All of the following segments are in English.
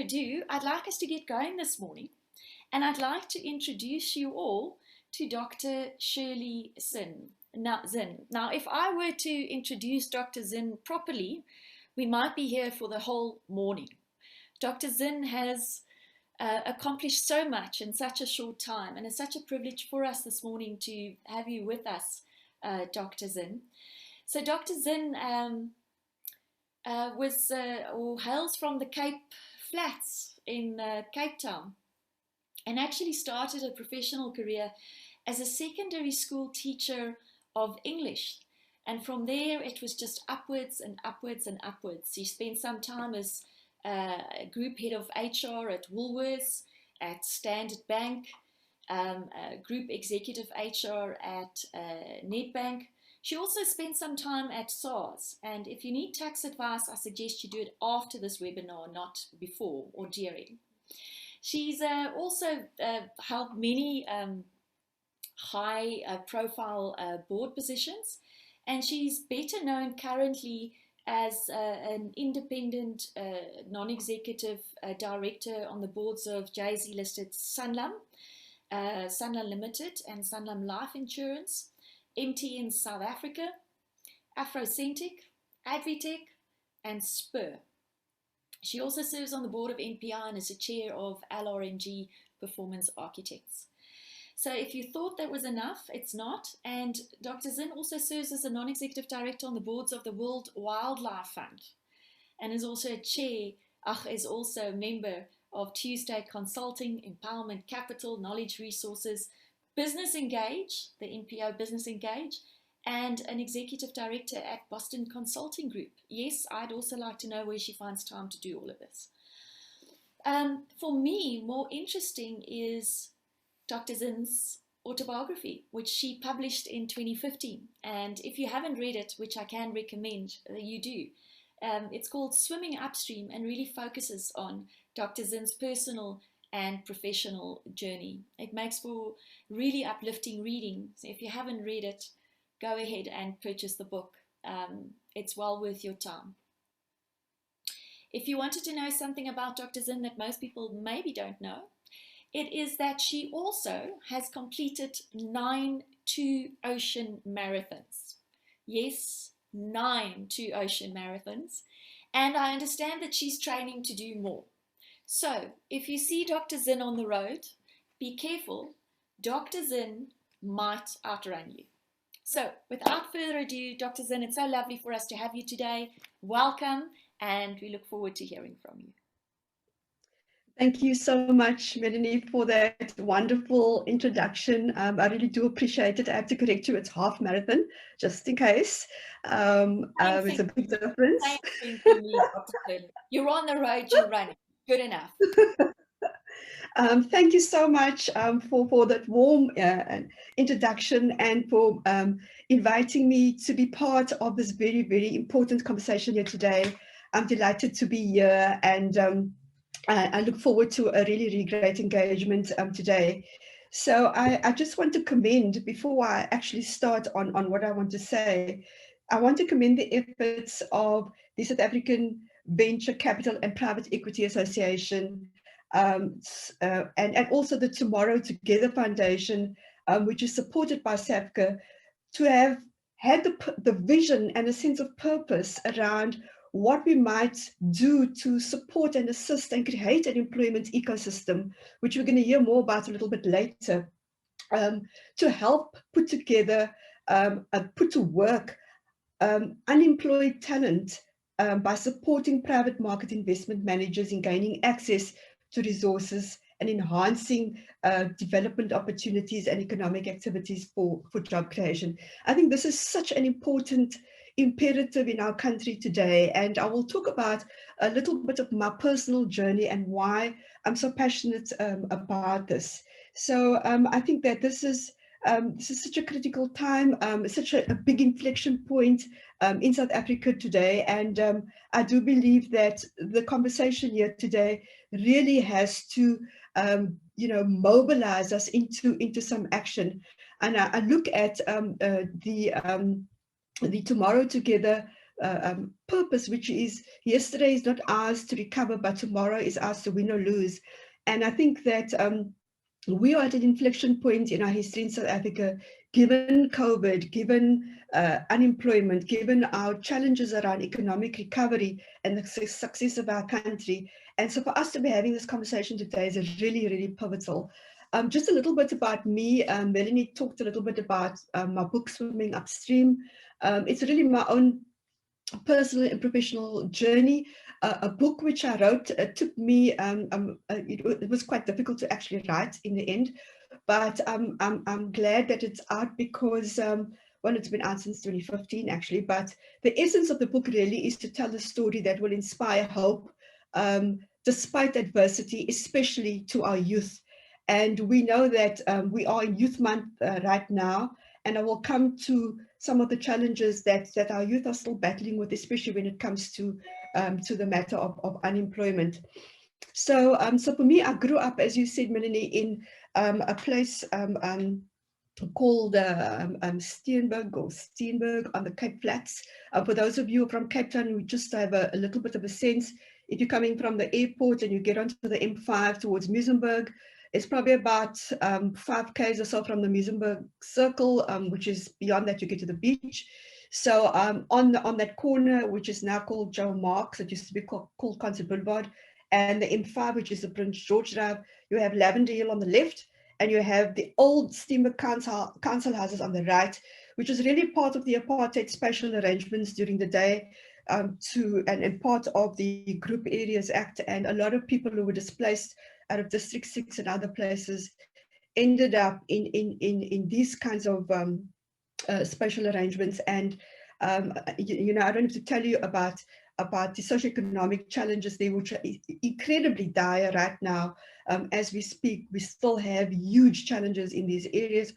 ado, I'd like us to get going this morning, and I'd like to introduce you all to Dr. Shirley Zinn. Now, if I were to introduce Dr. Zinn properly, we might be here for the whole morning. Dr. Zinn has accomplished so much in such a short time, and it's such a privilege for us this morning to have you with us, Dr. Zinn. So Dr. Zinn hails from the Cape Flats in Cape Town, and actually started a professional career as a secondary school teacher of English. And from there, it was just upwards and upwards and upwards. He spent some time as group head of HR at Woolworths, at Standard Bank, group executive HR at Nedbank. She also spent some time at SARS. And if you need tax advice, I suggest you do it after this webinar, not before or during. She's also held many high-profile board positions, and she's better known currently as an independent non-executive director on the boards of JSE-listed Sanlam, Sanlam Limited and Sanlam Life Insurance, MTN South Africa, Afrocentric, Advitech, and Spur. She also serves on the board of NPI and is the chair of LRNG Performance Architects. So if you thought that was enough, it's not. And Dr. Zinn also serves as a non-executive director on the boards of the World Wildlife Fund, and is also a member of Tuesday Consulting, Empowerment Capital, Knowledge Resources, Business Engage, the NPO Business Engage, and an executive director at Boston Consulting Group. Yes, I'd also like to know where she finds time to do all of this. For me, more interesting is Dr. Zinn's autobiography, which she published in 2015. And if you haven't read it, which I can recommend you do, it's called Swimming Upstream, and really focuses on Dr. Zinn's personal and professional journey. It makes for really uplifting reading. So if you haven't read it, go ahead and purchase the book. It's well worth your time. If you wanted to know something about Dr. Zinn that most people maybe don't know, it is that she also has completed 9 two-ocean marathons. Yes, 9 two-ocean marathons. And I understand that she's training to do more. So if you see Dr. Zinn on the road, be careful. Dr. Zinn might outrun you. So without further ado, Dr. Zinn, it's so lovely for us to have you today. Welcome, and we look forward to hearing from you. Thank you so much, Melanie, for that wonderful introduction. I really do appreciate it. I have to correct you, it's half marathon, just in case. It's a big difference. Same for me, Dr. Zinn. You're on the road, you're running. Good enough. Thank you so much for that warm introduction, and for inviting me to be part of this very, very important conversation here today. I'm delighted to be here, and I look forward to a really, really great engagement today. So I just want to commend, before I actually start on what I want to say, I want to commend the efforts of the South African Venture Capital and Private Equity Association, and also the TomorrowTogether Foundation, which is supported by SAVCA, to have had the vision and a sense of purpose around what we might do to support and assist and create an employment ecosystem, which we're going to hear more about a little bit later, to help put together, put to work unemployed talent by supporting private market investment managers in gaining access to resources and enhancing development opportunities and economic activities for job creation. I think this is such an important imperative in our country today, and I will talk about a little bit of my personal journey and why I'm so passionate about this. So I think that this is such a critical time, such a big inflection point in South Africa today, and I do believe that the conversation here today really has to mobilize us into some action. And I look at the TomorrowTogether purpose, which is yesterday is not ours to recover, but tomorrow is ours to win or lose. And I think that we are at an inflection point in our history in South Africa, given COVID, given unemployment, given our challenges around economic recovery and the success of our country. And so for us to be having this conversation today is really, really pivotal. Just a little bit about me. Melanie talked a little bit about my book, Swimming Upstream. It's really my own personal and professional journey. A book which I wrote took me, it was quite difficult to actually write in the end, but I'm glad that it's out because, well, it's been out since 2015 actually, but the essence of the book really is to tell a story that will inspire hope despite adversity, especially to our youth. And we know that we are in Youth Month right now, and I will come to some of the challenges that our youth are still battling with, especially when it comes to the matter of unemployment. So, so for me, I grew up, as you said, Melanie, in a place called Steenberg on the Cape Flats. For those of you from Cape Town, we just have a little bit of a sense. If you're coming from the airport and you get onto the M5 towards Muizenberg, it's probably about 5 k's or so from the Muizenberg Circle, which is beyond that you get to the beach. So on that corner, which is now called Joe Marks, it used to be called Concert Boulevard, and the M5, which is the Prince George Drive, you have Lavender Hill on the left, and you have the old Steenberg council houses on the right, which was really part of the apartheid spatial arrangements during the day, and part of the Group Areas Act. And a lot of people who were displaced out of District 6 and other places ended up in these kinds of spatial arrangements. And you know, I don't have to tell you about the socio-economic challenges there, which are incredibly dire right now. As we speak, we still have huge challenges in these areas,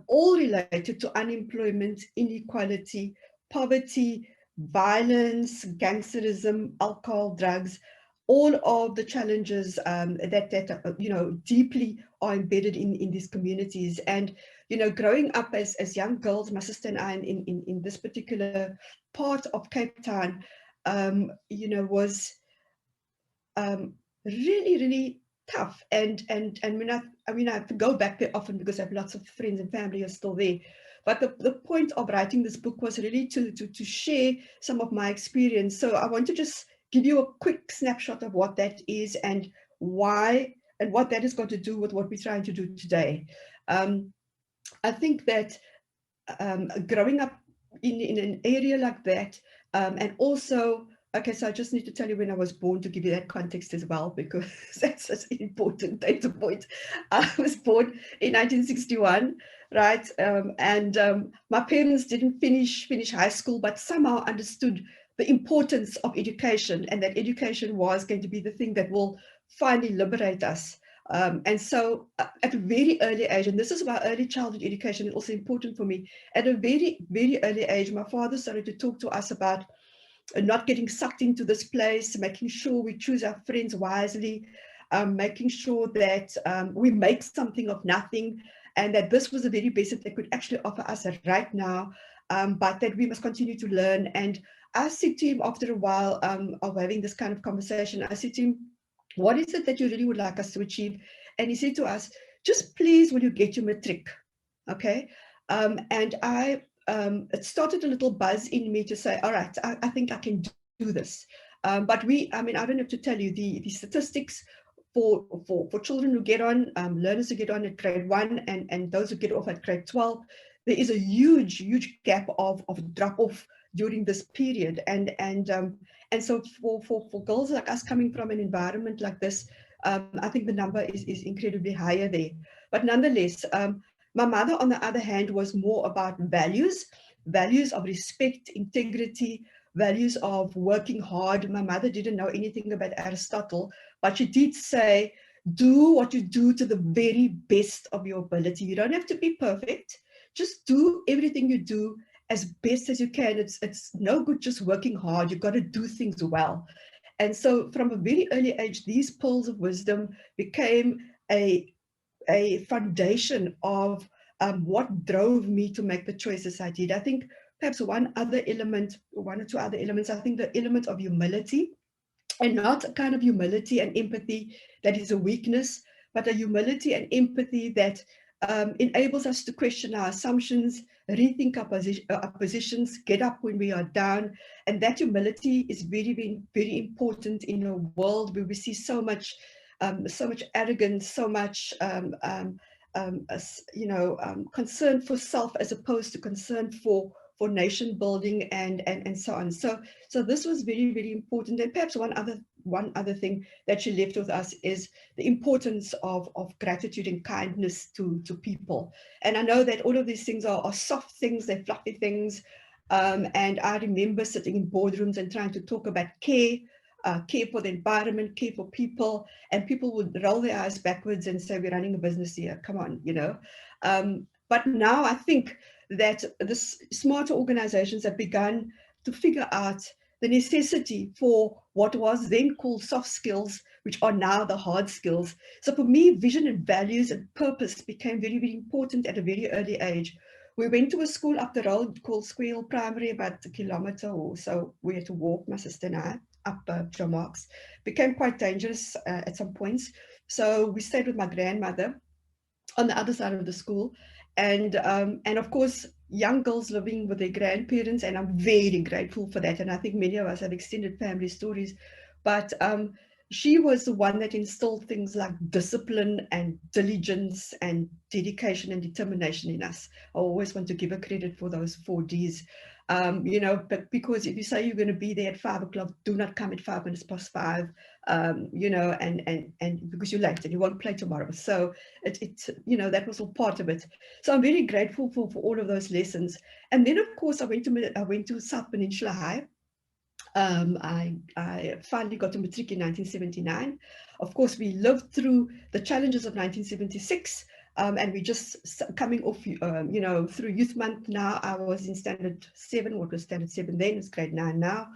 all related to unemployment, inequality, poverty, violence, gangsterism, alcohol, drugs, all of the challenges that you know, deeply are embedded in these communities. And you know, growing up as young girls, my sister and I, in this particular part of Cape Town, you know, was really, really tough. And when I mean, I have to go back there often because I have lots of friends and family are still there. But the point of writing this book was really to share some of my experience. So I want to just give you a quick snapshot of what that is and why, and what that has got to do with what we're trying to do today. I think that growing up in an area like that, and also, okay, so I just need to tell you when I was born to give you that context as well, because that's an important data point. I was born in 1961, right? My parents didn't finish high school, but somehow understood the importance of education, and that education was going to be the thing that will finally liberate us. And so at a very early age, and this is why early childhood education is also important for me, at a very, very early age, my father started to talk to us about not getting sucked into this place, making sure we choose our friends wisely, making sure that we make something of nothing, and that this was the very best that they could actually offer us right now, but that we must continue to learn. And I said to him after a while of having this kind of conversation, I said to him, what is it that you really would like us to achieve? And he said to us, just please, will you get your matric? Okay. And it started a little buzz in me to say, all right, I think I can do this. But I mean, I don't have to tell you the statistics for children who get on, learners who get on at grade 1 and those who get off at grade 12, there is a huge, huge gap of drop off during this period. And so for girls like us coming from an environment like this, I think the number is incredibly higher there. But nonetheless, my mother, on the other hand, was more about values of respect, integrity, values of working hard. My mother didn't know anything about Aristotle, but she did say, do what you do to the very best of your ability. You don't have to be perfect. Just do everything you do as best as you can. It's no good just working hard. You've got to do things well. And so from a very early age, these pearls of wisdom became a foundation of what drove me to make the choices I did. I think perhaps one other element, one or two other elements, I think the element of humility, and not a kind of humility and empathy that is a weakness, but a humility and empathy that enables us to question our assumptions, rethink our positions, get up when we are down. And that humility is very, very, very important in a world where we see so much arrogance, so much concern for self as opposed to concern for nation building and so on. So this was very, very important. And perhaps one other thing that she left with us is the importance of gratitude and kindness to people. And I know that all of these things are soft things, they're fluffy things. And I remember sitting in boardrooms and trying to talk about care, care for the environment, care for people, and people would roll their eyes backwards and say, we're running a business here, come on, you know. But now I think that the smarter organizations have begun to figure out the necessity for what was then called soft skills, which are now the hard skills. So for me, vision and values and purpose became very, very important at a very early age. We went to a school up the road called Squeal Primary, about a kilometer or so. We had to walk, my sister and I, up John Marks. Became quite dangerous at some points. So we stayed with my grandmother on the other side of the school, and of course young girls living with their grandparents, and I'm very grateful for that. And I think many of us have extended family stories, but she was the one that instilled things like discipline and diligence and dedication and determination in us. I always want to give her credit for those 4Ds. But because if you say you're going to be there at 5 o'clock, do not come at 5 minutes past 5, and because you're late and you won't play tomorrow. So that was all part of it. So I'm very grateful for all of those lessons. And then of course I went to South Peninsula High. I finally got to matric in 1979. Of course, we lived through the challenges of 1976, and we just coming off, through Youth Month now. I was in Standard 7, what was Standard 7 then, it's grade 9 now.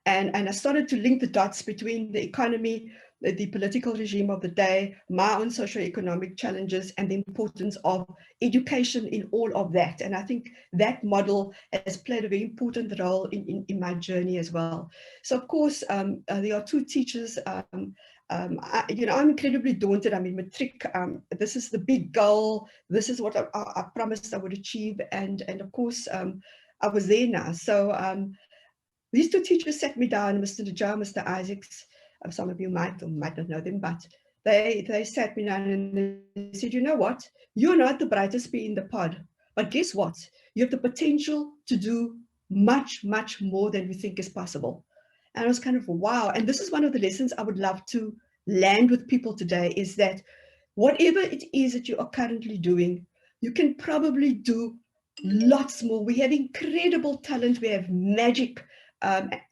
And I started to link the dots between the economy, the political regime of the day, my own socio-economic challenges, and the importance of education in all of that. And I think that model has played a very important role in my journey as well. So of course, there are two teachers. I'm incredibly daunted. I'm in matric. This is the big goal. This is what I promised I would achieve. And of course, I was there now. So these two teachers sat me down, Mr. Najjar, Mr. Isaacs. Some of you might or might not know them, but they sat me down and they said, you know what? You're not the brightest bee in the pod, but guess what? You have the potential to do much, much more than you think is possible. And I was kind of, wow. And this is one of the lessons I would love to land with people today, is that whatever it is that you are currently doing, you can probably do lots more. We have incredible talent. We have magic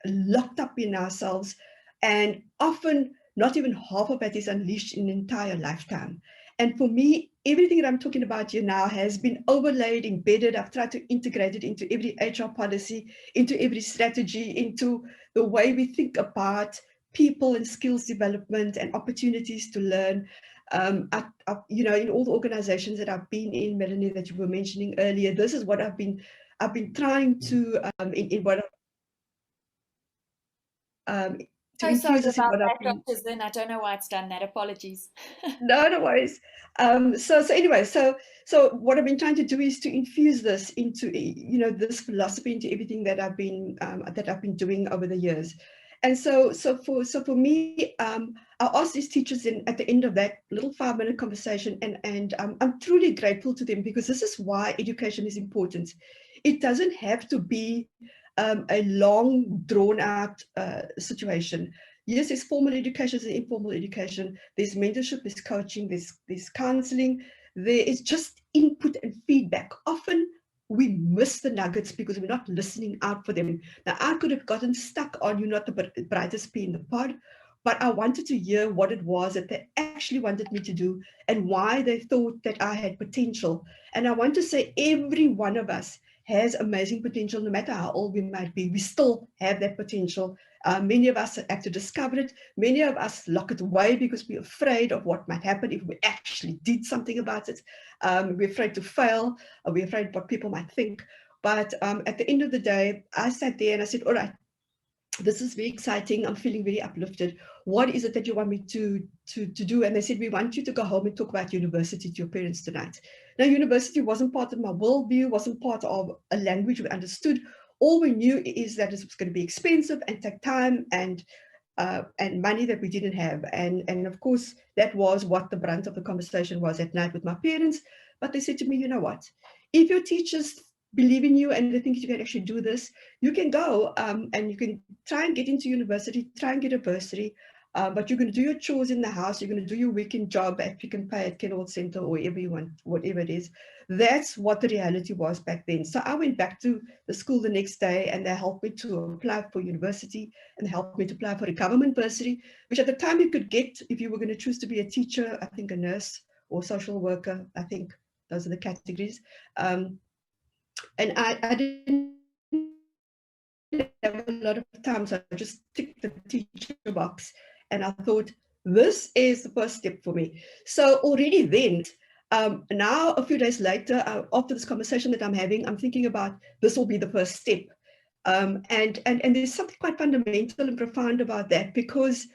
locked up in ourselves. And often not even half of it is unleashed in an entire lifetime. And for me, everything that I'm talking about here now has been overlaid, embedded. I've tried to integrate it into every HR policy, into every strategy, into the way we think about people and skills development and opportunities to learn. In all the organizations that I've been in, Melanie, that you were mentioning earlier, this is what I've been trying to in what to infuse this in what I've been. Dr. Zinn. I don't know why it's done that. Apologies. No worries. So what I've been trying to do is to infuse this into, this philosophy into everything that I've been doing over the years. And so for me, I asked these teachers at the end of that little 5-minute conversation, and I'm truly grateful to them, because this is why education is important. It doesn't have to be a long, drawn-out situation. Yes, there's formal education, there's informal education, there's mentorship, there's coaching, there's counseling, there is just input and feedback. Often we miss the nuggets because we're not listening out for them. Now, I could have gotten stuck on, you're not the brightest pea in the pod, but I wanted to hear what it was that they actually wanted me to do and why they thought that I had potential. And I want to say every one of us has amazing potential. No matter how old we might be, we still have that potential. Many of us have to discover it. Many of us lock it away because we're afraid of what might happen if we actually did something about it. We're afraid to fail. We're afraid what people might think. But at the end of the day, I sat there and I said, all right, this is very exciting. I'm feeling very uplifted. What is it that you want me to do? And they said, we want you to go home and talk about university to your parents tonight. Now, university wasn't part of my worldview, wasn't part of a language we understood. All we knew is that it was going to be expensive and take time and money that we didn't have. And of course, that was what the brunt of the conversation was at night with my parents. But they said to me, you know what? If your teachers believe in you and they think you can actually do this, you can go and you can try and get into university, try and get a bursary. But you're going to do your chores in the house. You're going to do your weekend job at Pick and Pay at Kenilworth Centre or wherever you want, whatever it is. That's what the reality was back then. So I went back to the school the next day and they helped me to apply for university and helped me to apply for a government bursary, which at the time you could get if you were going to choose to be a teacher, I think a nurse or social worker. I think those are the categories. And I didn't have a lot of time, so I just ticked the teacher box and I thought, this is the first step for me. So already then, now a few days later, after this conversation that I'm having, I'm thinking about this will be the first step. And there's something quite fundamental and profound about that, because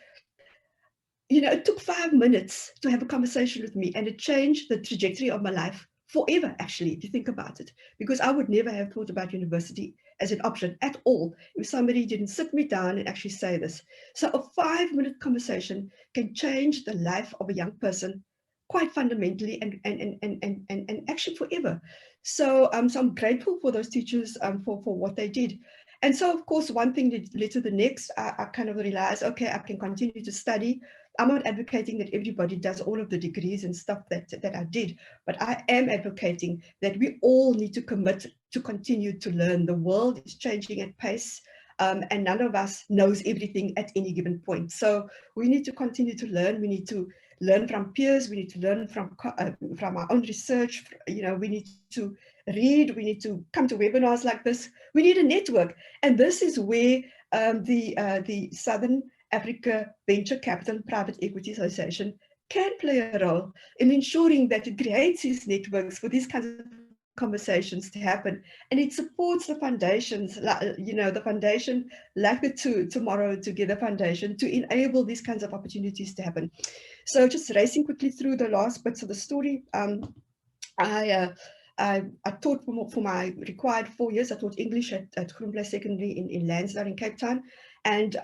it took 5 minutes to have a conversation with me, and it changed the trajectory of my life forever, actually, if you think about it, because I would never have thought about university as an option at all if somebody didn't sit me down and actually say this. So a 5-minute conversation can change the life of a young person quite fundamentally and actually forever. So, so I'm grateful for those teachers for what they did. And so, of course, one thing led to the next. I kind of realized, okay, I can continue to study. I'm not advocating that everybody does all of the degrees and stuff that I did, but I am advocating that we all need to commit to continue to learn. The world is changing at pace, and none of us knows everything at any given point. So we need to continue to learn. We need to learn from peers. We need to learn from our own research. We need to read. We need to come to webinars like this. We need a network, and this is where the Southern Africa Venture Capital and Private Equity Association can play a role in ensuring that it creates these networks for these kinds of conversations to happen, and it supports the foundations, the foundation like the Tomorrow Together Foundation, to enable these kinds of opportunities to happen. So just racing quickly through the last bits of the story. I taught for my required 4 years. I taught English at Groenplace Secondary in Lansdowne in Cape Town, and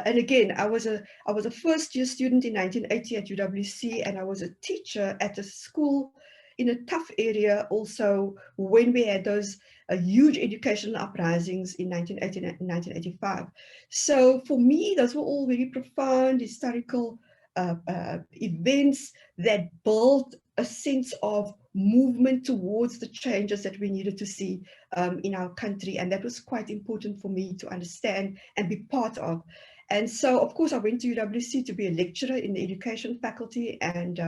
again I was a first year student in 1980 at UWC, and I was a teacher at a school in a tough area also when we had those huge educational uprisings in 1980 and 1985. So for me, those were all very profound historical events that built a sense of movement towards the changes that we needed to see in our country. And that was quite important for me to understand and be part of. And so, of course, I went to UWC to be a lecturer in the education faculty, and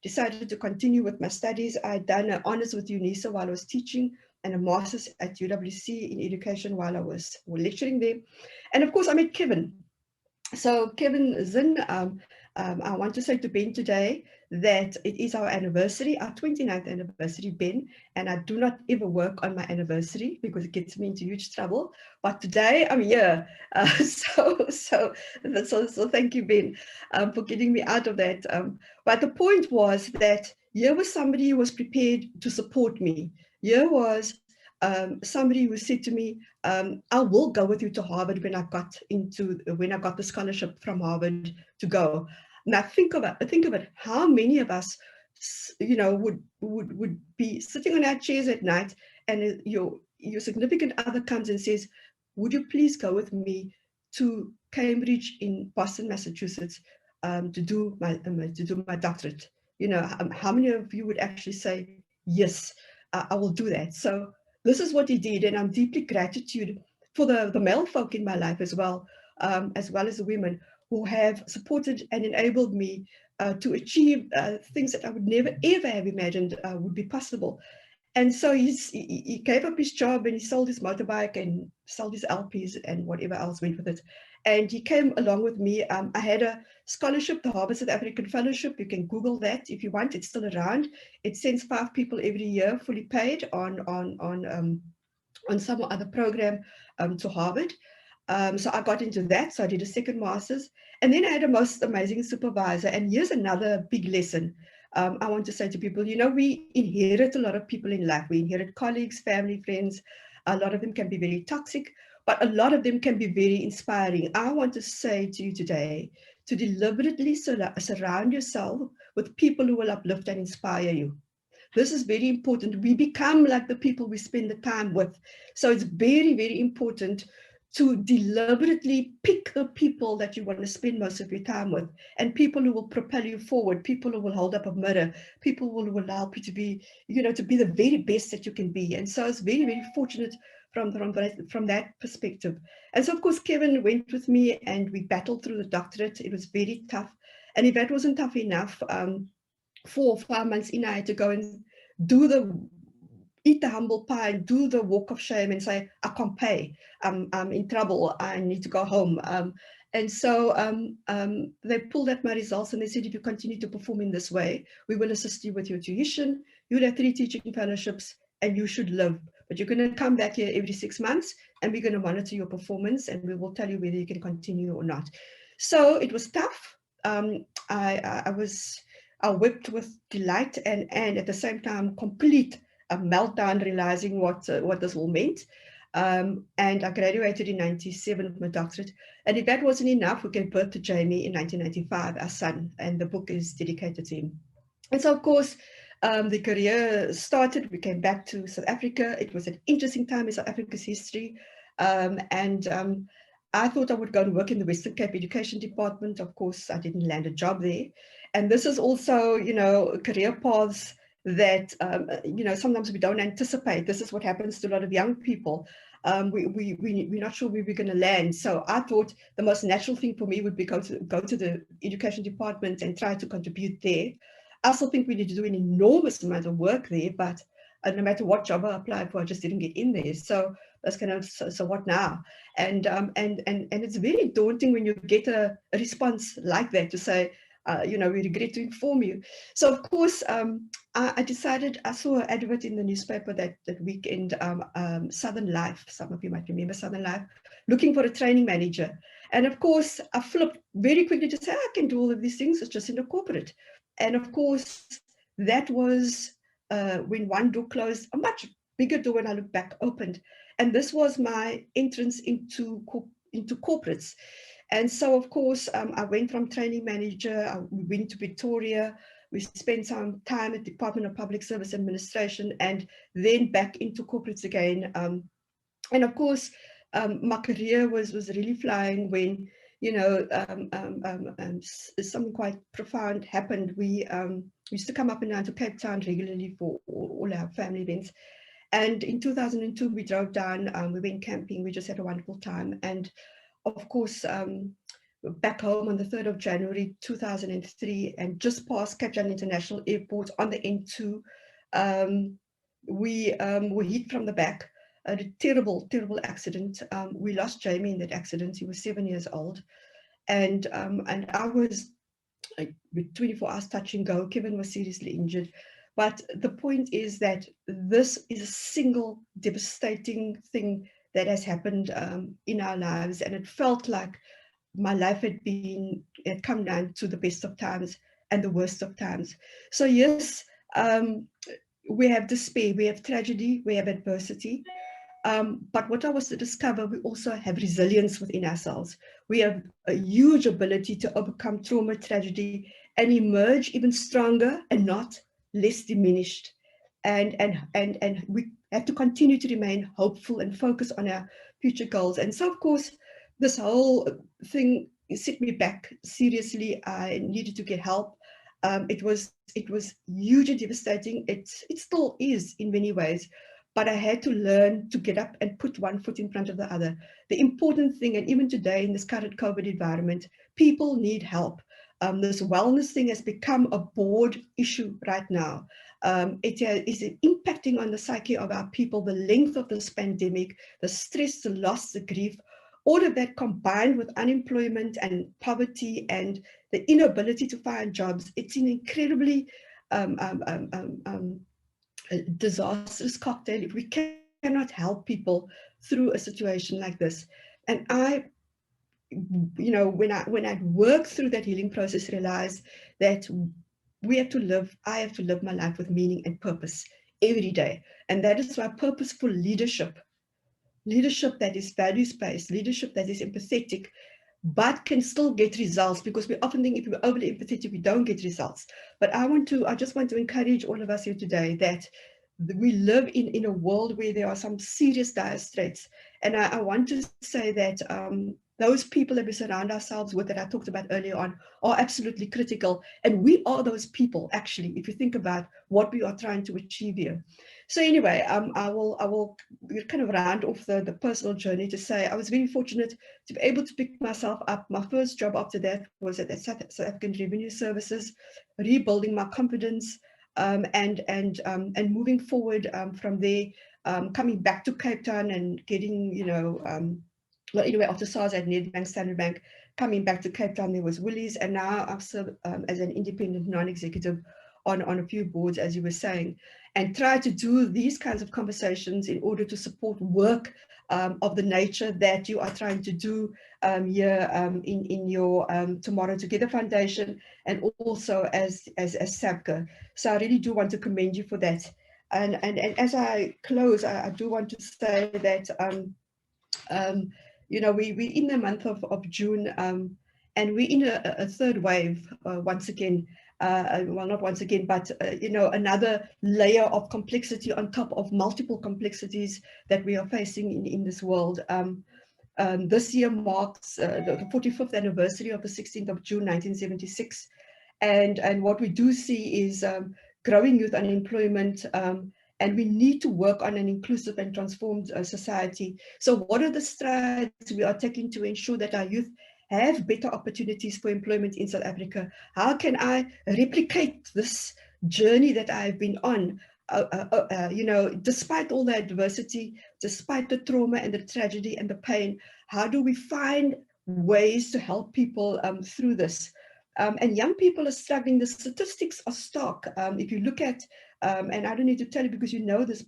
decided to continue with my studies. I'd done an honors with UNISA while I was teaching, and a master's at UWC in education while I was lecturing there. And of course, I met Kevin. So Kevin Zinn, I want to say to Ben today that it is our anniversary, our 29th anniversary, Ben, and I do not ever work on my anniversary because it gets me into huge trouble. But today I'm here, so thank you, Ben, for getting me out of that. But the point was that here was somebody who was prepared to support me. Here was somebody who said to me, I will go with you to Harvard when I got the scholarship from Harvard to go. Now think of it. How many of us, would be sitting on our chairs at night, and your significant other comes and says, "Would you please go with me to Cambridge in Boston, Massachusetts, to do my doctorate?" How many of you would actually say, "Yes, I will do that"? So this is what he did, and I'm deeply gratitude for the male folk in my life as well as the women who have supported and enabled me to achieve things that I would never ever have imagined would be possible. And so he gave up his job, and he sold his motorbike and sold his LPs and whatever else went with it. And he came along with me. I had a scholarship, the Harvard South African Fellowship. You can Google that if you want. It's still around. It sends 5 people every year, fully paid on on some other program to Harvard. So I got into that. So I did a second master's. And then I had a most amazing supervisor. And here's another big lesson I want to say to people. You know, we inherit a lot of people in life. We inherit colleagues, family, friends. A lot of them can be very toxic, but a lot of them can be very inspiring. I want to say to you today to deliberately surround yourself with people who will uplift and inspire you. This is very important. We become like the people we spend the time with. So it's very, very important to deliberately pick the people that you want to spend most of your time with, and people who will propel you forward, people who will hold up a mirror, people who will help you to be, you know, to be the very best that you can be. And so it's very, very fortunate from that perspective. And so, of course, Kevin went with me and we battled through the doctorate. It was very tough. And if that wasn't tough enough, 4 or 5 months in, I had to go and eat the humble pie and do the walk of shame and say, I can't pay. I'm in trouble. I need to go home. And so they pulled at my results and they said, if you continue to perform in this way, we will assist you with your tuition. You'll have 3 teaching fellowships and you should live. But you're going to come back here every 6 months and we're going to monitor your performance and we will tell you whether you can continue or not. So it was tough. I wept with delight and at the same time complete a meltdown, realizing what this all meant. And I graduated in 97 with my doctorate. And if that wasn't enough, we gave birth to Jamie in 1995, our son, and the book is dedicated to him. And so, of course, the career started. We came back to South Africa. It was an interesting time in South Africa's history. I thought I would go and work in the Western Cape Education Department. Of course, I didn't land a job there. And this is also, you know, career paths that, you know, sometimes we don't anticipate. This is what happens to a lot of young people. We're not sure where we're going to land. So I thought the most natural thing for me would be go to the education department and try to contribute there. I still think we need to do an enormous amount of work there, but no matter what job I applied for, I just didn't get in there. So that's kind of, so what now? And it's very daunting when you get a response like that to say, you know, we regret to inform you. So of course, I decided, I saw an advert in the newspaper that weekend, Southern Life, some of you might remember Southern Life, looking for a training manager. And of course, I flipped very quickly to say, I can do all of these things, it's just in a corporate. And of course, that was when one door closed, a much bigger door when I look back opened. And this was my entrance into corporates. And so, of course, I went from training manager, we went to Pretoria, we spent some time at Department of Public Service Administration and then back into corporates again. And of course, my career was really flying when, you know, something quite profound happened. We used to come up and down to Cape Town regularly for all our family events. And in 2002, we drove down, we went camping, we just had a wonderful time. And of course, back home on the 3rd of January 2003, and just past Cape Town International Airport on the N2, we were hit from the back. A terrible, terrible accident. We lost Jamie in that accident. He was 7 years old. And I was with 24 hours touch and go. Kevin was seriously injured. But the point is that this is a single devastating thing that has happened in our lives. And it felt like my life had come down to the best of times and the worst of times. So yes, we have despair, we have tragedy, we have adversity. But what I was to discover, we also have resilience within ourselves. We have a huge ability to overcome trauma, tragedy, and emerge even stronger and not less diminished. And we have to continue to remain hopeful and focus on our future goals. And so, of course, this whole thing set me back seriously. I needed to get help. It was hugely devastating. It still is in many ways. But I had to learn to get up and put one foot in front of the other. The important thing, and even today in this current COVID environment, people need help. This wellness thing has become a board issue right now. It is impacting on the psyche of our people, the length of this pandemic, the stress, the loss, the grief, all of that combined with unemployment and poverty and the inability to find jobs. It's an incredibly disastrous cocktail, if we cannot cannot help people through a situation like this. And I, when I worked through that healing process, realized that I have to live my life with meaning and purpose every day. And that is why purposeful leadership that is values-based, leadership that is empathetic, but can still get results, because we often think if we're overly empathetic, we don't get results. But I just want to encourage all of us here today that we live in a world where there are some serious dire straits. And I want to say that those people that we surround ourselves with, that I talked about earlier on, are absolutely critical. And we are those people, actually, if you think about what we are trying to achieve here. So anyway, I will kind of round off the personal journey to say I was very fortunate to be able to pick myself up. My first job after that was at the South African Revenue Services, rebuilding my confidence, and moving forward from there, coming back to Cape Town and getting, well, anyway, after SARS at Nedbank, Standard Bank, coming back to Cape Town, there was Woolies, and now I've served as an independent non-executive on a few boards, as you were saying, and try to do these kinds of conversations in order to support work of the nature that you are trying to do here in your Tomorrow Together Foundation, and also as SAVCA. So I really do want to commend you for that. And as I close, I do want to say that we're in the month of June, and we're in a third wave once again. Well, not once again, but another layer of complexity on top of multiple complexities that we are facing in this world. This year marks the 45th anniversary of the 16th of June 1976, and what we do see is growing youth unemployment. And we need to work on an inclusive and transformed society. So what are the strides we are taking to ensure that our youth have better opportunities for employment in South Africa? How can I replicate this journey that I've been on? Despite all the adversity, despite the trauma and the tragedy and the pain, how do we find ways to help people through this? And young people are struggling. The statistics are stark. If you look at, and I don't need to tell you because you know this,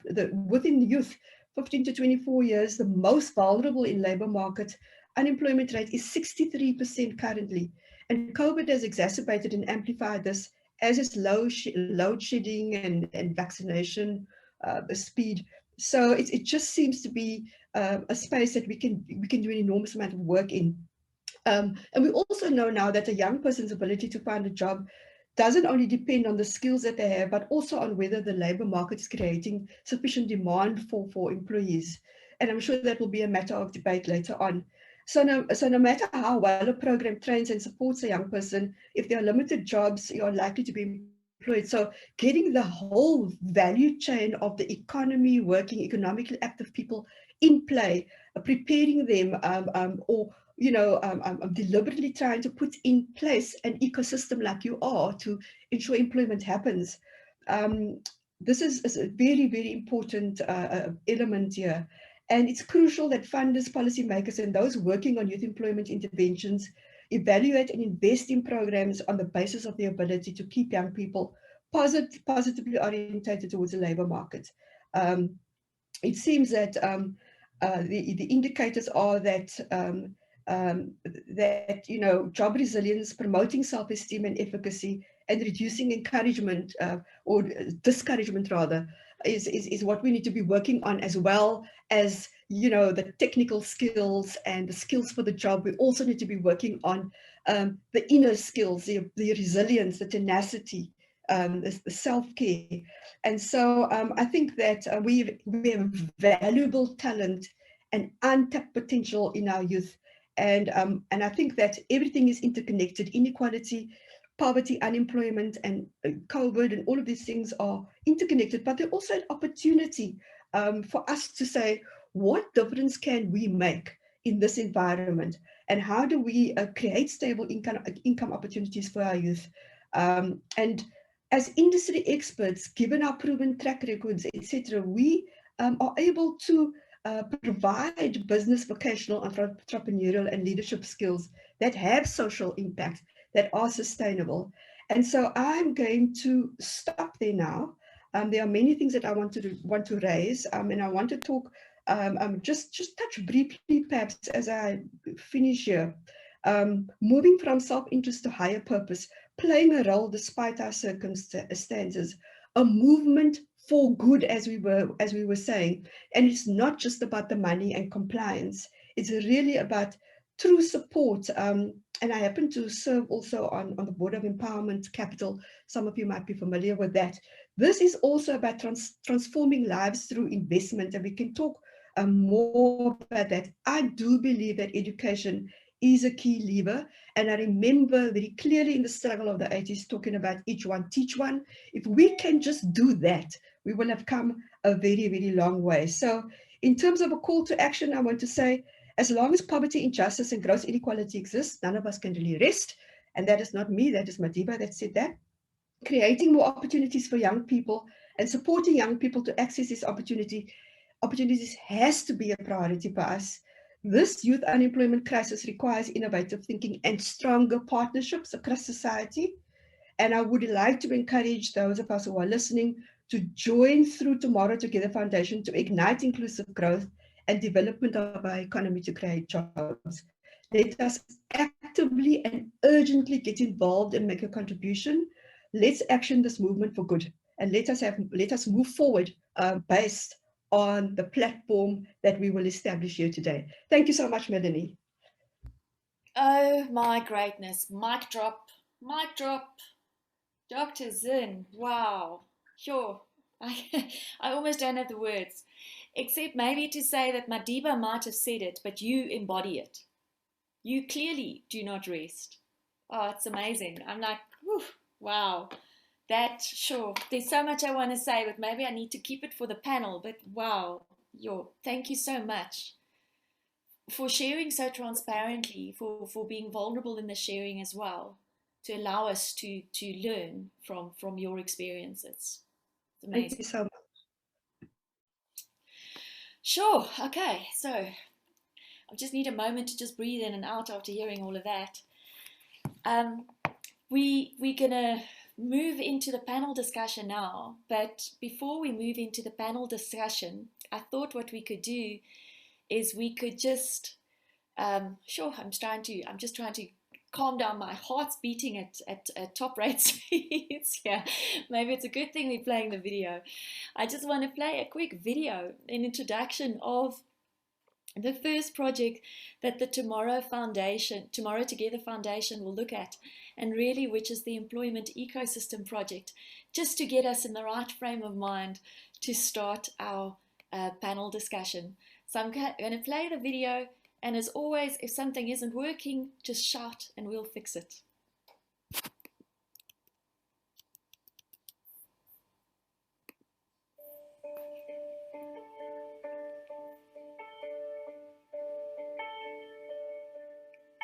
within the youth, 15 to 24 years, the most vulnerable in labor market, unemployment rate is 63% currently. And COVID has exacerbated and amplified this, as is load shedding and vaccination speed. So it just seems to be a space that we can do an enormous amount of work in. And we also know now that a young person's ability to find a job doesn't only depend on the skills that they have, but also on whether the labor market is creating sufficient demand for employees. And I'm sure that will be a matter of debate later on. So no matter how well a program trains and supports a young person, if there are limited jobs, you're likely to be employed. So getting the whole value chain of the economy working, economically active people in play, preparing them, or I'm deliberately trying to put in place an ecosystem like you are to ensure employment happens. This is a very, very important element here. And it's crucial that funders, policymakers, and those working on youth employment interventions evaluate and invest in programs on the basis of their ability to keep young people positively orientated towards the labor market. It seems that the indicators are that job resilience, promoting self-esteem and efficacy, and reducing encouragement or discouragement rather, is what we need to be working on, as well as the technical skills and the skills for the job. We also need to be working on the inner skills, the resilience, the tenacity, the self-care. And so I think that we have valuable talent and untapped potential in our youth. And I think that everything is interconnected. Inequality, poverty, unemployment, and COVID, and all of these things are interconnected, but they're also an opportunity for us to say, what difference can we make in this environment? And how do we create stable income opportunities for our youth? And as industry experts, given our proven track records, etc., we are able to provide business, vocational, entrepreneurial, and leadership skills that have social impact, that are sustainable. And so I'm going to stop there now. There are many things that I want to raise, and I want to talk just touch briefly, perhaps, as I finish here. Moving from self-interest to higher purpose, playing a role despite our circumstances, a movement for good, as we were saying. And it's not just about the money and compliance. It's really about true support. And I happen to serve also on the board of Empowerment Capital. Some of you might be familiar with that. This is also about transforming lives through investment, and we can talk more about that. I do believe that education is a key lever, and I remember very clearly in the struggle of the 80s talking about each one teach one. If we can just do that, we will have come a very, very long way. So in terms of a call to action, I want to say, as long as poverty, injustice, and gross inequality exists, none of us can really rest. And that is not me, that is Madiba that said that. Creating more opportunities for young people and supporting young people to access this opportunities has to be a priority for us. This youth unemployment crisis requires innovative thinking and stronger partnerships across society. And I would like to encourage those of us who are listening to join through Tomorrow Together Foundation to ignite inclusive growth and development of our economy to create jobs. Let us actively and urgently get involved and make a contribution. Let's action this movement for good, and let us move forward based on the platform that we will establish here today. Thank you so much, Melanie. Oh my greatness. Mic drop. Mic drop. Dr. Zinn. Wow. Sure. I almost don't have the words, except maybe to say that Madiba might have said it, but you embody it. You clearly do not rest. Oh, it's amazing. I'm like, whew, wow. That, sure. There's so much I want to say, but maybe I need to keep it for the panel. But wow, thank you so much for sharing so transparently, for being vulnerable in the sharing as well, to allow us to learn from your experiences. It's amazing. Thank you so much. Sure. Okay. So I just need a moment to just breathe in and out after hearing all of that. We're gonna move into the panel discussion now, but before we move into the panel discussion, I thought what we could do is we could just sure, I'm just trying to calm down. My heart's beating at top rate speeds. Yeah, maybe it's a good thing we're playing the video. I just want to play a quick video, an introduction of the first project that the Tomorrow Together Foundation will look at, and really which is the Employment Ecosystem Project, just to get us in the right frame of mind to start our panel discussion. So I'm going to play the video, and as always, if something isn't working, just shout and we'll fix it.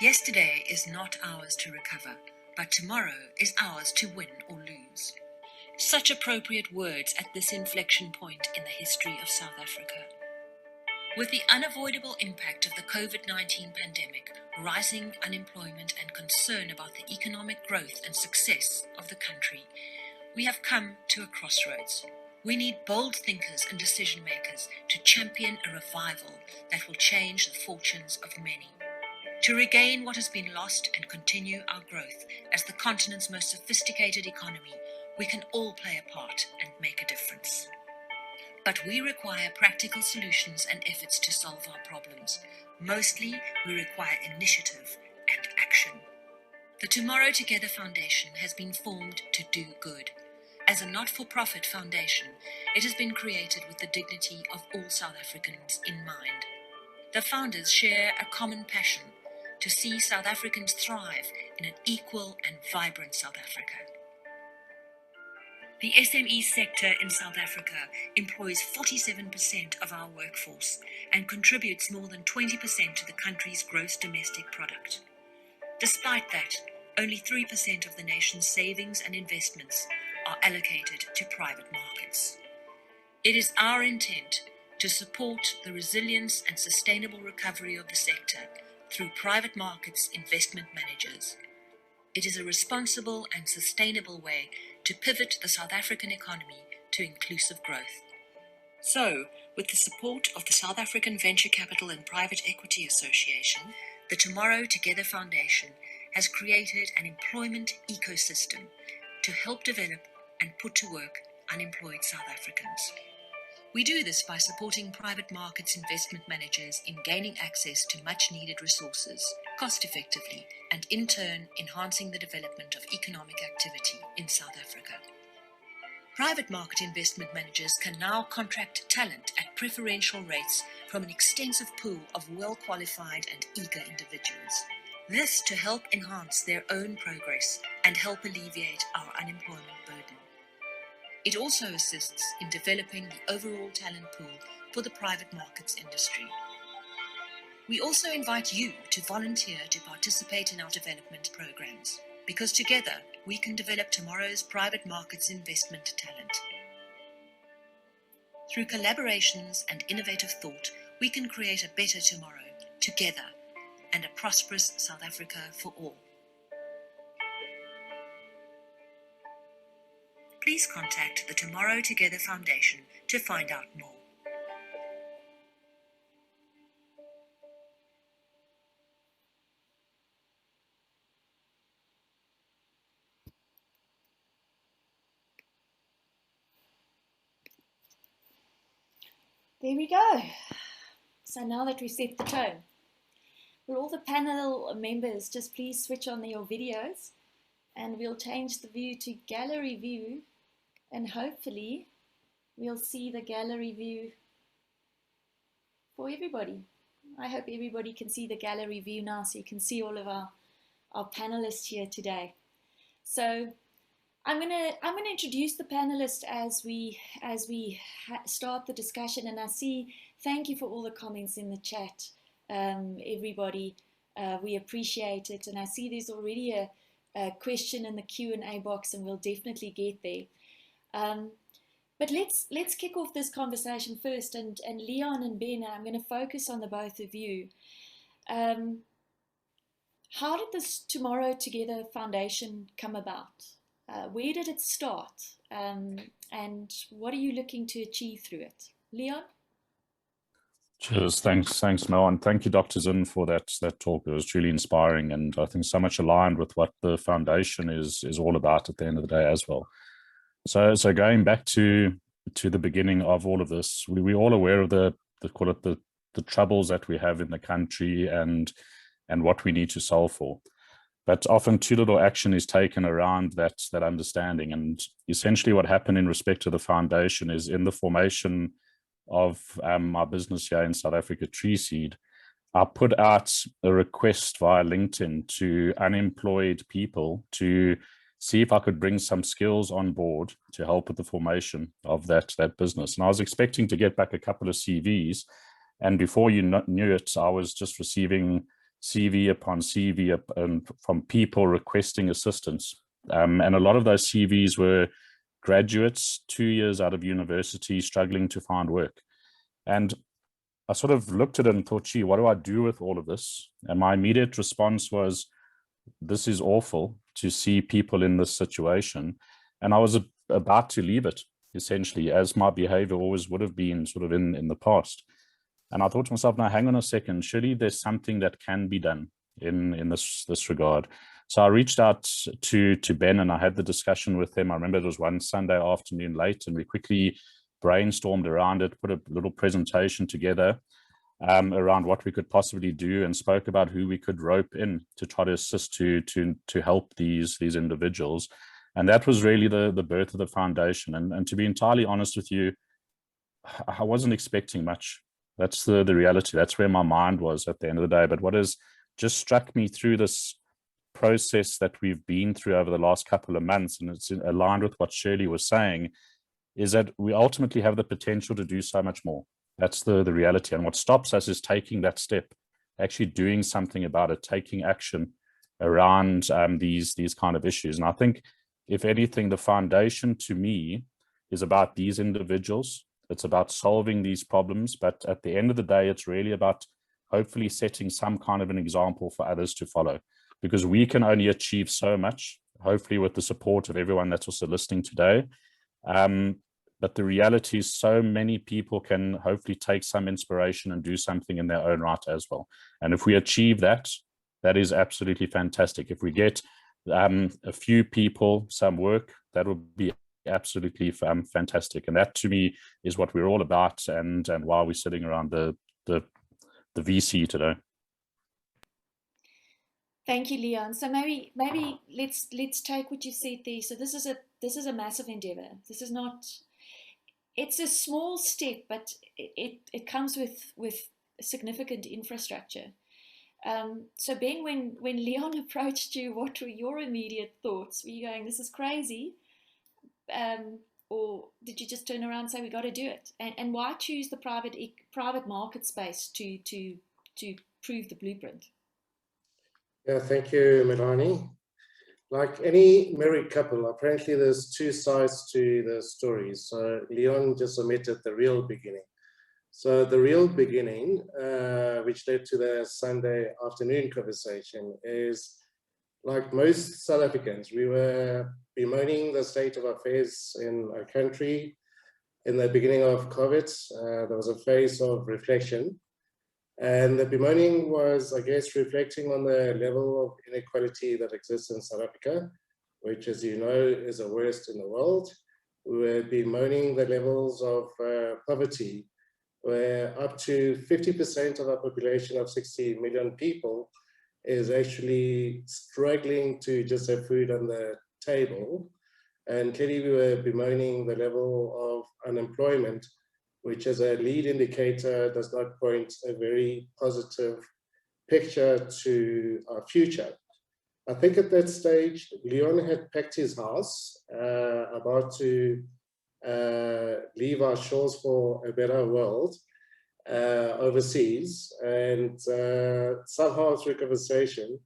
Yesterday is not ours to recover, but tomorrow is ours to win or lose. Such appropriate words at this inflection point in the history of South Africa. With the unavoidable impact of the COVID-19 pandemic, rising unemployment and concern about the economic growth and success of the country, we have come to a crossroads. We need bold thinkers and decision makers to champion a revival that will change the fortunes of many. To regain what has been lost and continue our growth as the continent's most sophisticated economy, we can all play a part and make a difference. But we require practical solutions and efforts to solve our problems. Mostly, we require initiative and action. The Tomorrow Together Foundation has been formed to do good. As a not-for-profit foundation, it has been created with the dignity of all South Africans in mind. The founders share a common passion to see South Africans thrive in an equal and vibrant South Africa. The SME sector in South Africa employs 47% of our workforce and contributes more than 20% to the country's gross domestic product. Despite that, only 3% of the nation's savings and investments are allocated to private markets. It is our intent to support the resilience and sustainable recovery of the sector through private markets investment managers. It is a responsible and sustainable way to pivot the South African economy to inclusive growth. So, with the support of the South African Venture Capital and Private Equity Association, the Tomorrow Together Foundation has created an employment ecosystem to help develop and put to work unemployed South Africans. We do this by supporting private markets investment managers in gaining access to much needed resources cost effectively and in turn enhancing the development of economic activity in South Africa. Private market investment managers can now contract talent at preferential rates from an extensive pool of well-qualified and eager individuals. This to help enhance their own progress and help alleviate our unemployment burden. It also assists in developing the overall talent pool for the private markets industry. We also invite you to volunteer to participate in our development programs, because together we can develop tomorrow's private markets investment talent. Through collaborations and innovative thought, we can create a better tomorrow together and a prosperous South Africa for all. Please contact the Tomorrow Together Foundation to find out more. There we go. So now that we set the tone, will all the panel members just please switch on your videos, and we'll change the view to gallery view, and hopefully we'll see the gallery view for everybody. I hope everybody can see the gallery view now, so you can see all of our panelists here today. So I'm gonna introduce the panelists as we start the discussion, and I see, thank you for all the comments in the chat, everybody. We appreciate it, and I see there's already a question in the Q&A box, and we'll definitely get there. But let's kick off this conversation first, and Leon and Ben, I'm going to focus on the both of you. How did this Tomorrow Together Foundation come about? Where did it start? And what are you looking to achieve through it? Leon? Cheers. Thanks, Mel, and thank you, Dr. Zinn, for that talk. It was truly inspiring, and I think so much aligned with what the foundation is all about at the end of the day as well. So going back to the beginning of all of this, we're all aware of the troubles that we have in the country and what we need to solve for. But often too little action is taken around that understanding. And essentially what happened in respect to the foundation is, in the formation of our business here in South Africa, Tree Seed, I put out a request via LinkedIn to unemployed people to see if I could bring some skills on board to help with the formation of that business. And I was expecting to get back a couple of CVs. And before you knew it, I was just receiving CV upon CV from people requesting assistance. And a lot of those CVs were graduates 2 years out of university struggling to find work. And I sort of looked at it and thought, gee, what do I do with all of this? And my immediate response was, this is awful to see people in this situation. And I was about to leave it, essentially, as my behavior always would have been sort of in the past. And I thought to myself, now hang on a second, surely there's something that can be done in this regard. So I reached out to Ben, and I had the discussion with him. I remember it was one Sunday afternoon late, and we quickly brainstormed around it, put a little presentation together around what we could possibly do, and spoke about who we could rope in to try to assist to help these individuals. And that was really the birth of the foundation. And to be entirely honest with you, I wasn't expecting much. That's the reality. That's where my mind was at the end of the day. But what has just struck me through this process that we've been through over the last couple of months, and it's aligned with what Shirley was saying, is that we ultimately have the potential to do so much more. That's the reality. And what stops us is taking that step, actually doing something about it, taking action around these kind of issues. And I think, if anything, the foundation to me is about these individuals. It's about solving these problems. But at the end of the day, it's really about hopefully setting some kind of an example for others to follow, because we can only achieve so much, hopefully with the support of everyone that's also listening today. but the reality is so many people can hopefully take some inspiration and do something in their own right as well. And if we achieve that, that is absolutely fantastic. If we get a few people some work, that would be absolutely fantastic. And that to me is what we're all about, and why we're sitting around the VC today. Thank you, Leon. So maybe let's take what you said there. So this is a massive endeavor. This is not. It's a small step, but it comes with significant infrastructure. So Ben, when Leon approached you, what were your immediate thoughts? Were you going, "This is crazy," or did you just turn around and say, "We got to do it"? And why choose the private market space to prove the blueprint? Yeah, thank you, Melanie. Like any married couple, apparently there's two sides to the story. So Leon just omitted the real beginning. So the real beginning, which led to the Sunday afternoon conversation, is like most South Africans, we were bemoaning the state of affairs in our country. In the beginning of COVID, there was a phase of reflection. And the bemoaning was, I guess, reflecting on the level of inequality that exists in South Africa, which, as you know, is the worst in the world. We were bemoaning the levels of poverty, where up to 50% of our population of 60 million people is actually struggling to just have food on the table. And clearly we were bemoaning the level of unemployment, which as a lead indicator does not point a very positive picture to our future. I think at that stage, Leon had packed his house, about to leave our shores for a better world overseas. And somehow through conversation,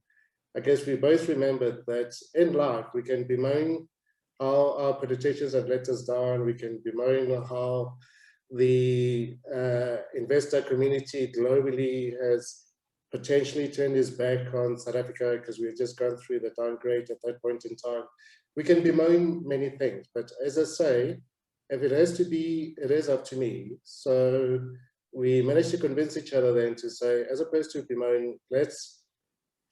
I guess we both remembered that in life, we can bemoan how our politicians have let us down. We can bemoan how the investor community globally has potentially turned his back on South Africa because we had just gone through the downgrade at that point in time. We can bemoan many things, but as I say, if it has to be, it is up to me. So we managed to convince each other then to say, as opposed to bemoan, let's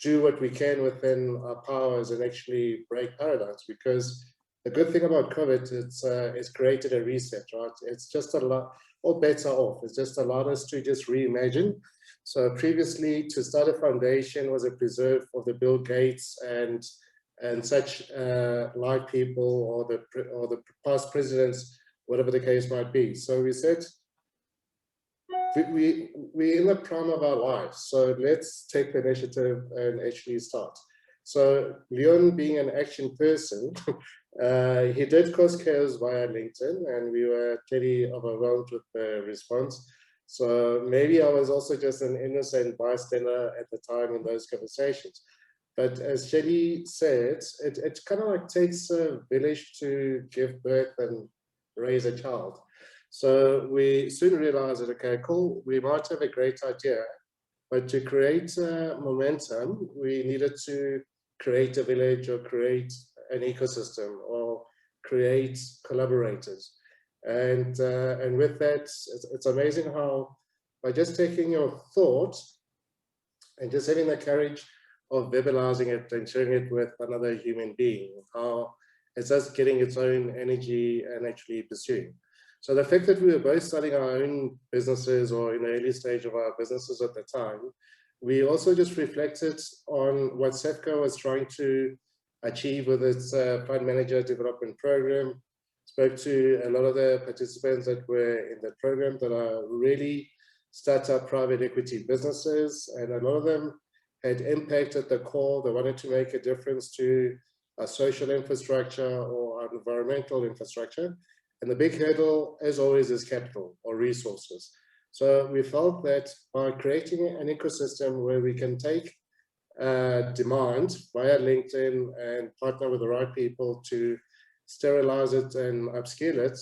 do what we can within our powers and actually break paradigms. Because the good thing about COVID, it's created a reset, right? It's just a lot, all bets are off. It's just allowed us to just reimagine. So previously, to start a foundation was a preserve of the Bill Gates and such like people, or the past presidents, whatever the case might be. So we said, we're in the prime of our lives, so let's take the initiative and actually start. So Leon, being an action person, he did cause chaos via LinkedIn, and we were clearly overwhelmed with the response. So maybe I was also just an innocent bystander at the time in those conversations. But as Shelly said, it kind of like takes a village to give birth and raise a child. So we soon realized that, okay, cool, we might have a great idea, but to create momentum, we needed to create a village or create an ecosystem or create collaborators. And with that, it's amazing how by just taking your thought and just having the courage of verbalizing it and sharing it with another human being, how it's just getting its own energy and actually pursuing. So the fact that we were both starting our own businesses or in the early stage of our businesses at the time, we also just reflected on what SAVCA was trying to achieve with its fund manager development program, spoke to a lot of the participants that were in the program that are really startup private equity businesses, and a lot of them had impact at the core. They wanted to make a difference to our social infrastructure or our environmental infrastructure. And the big hurdle, as always, is capital or resources. So we felt that by creating an ecosystem where we can take demand via LinkedIn and partner with the right people to sterilize it and upscale it,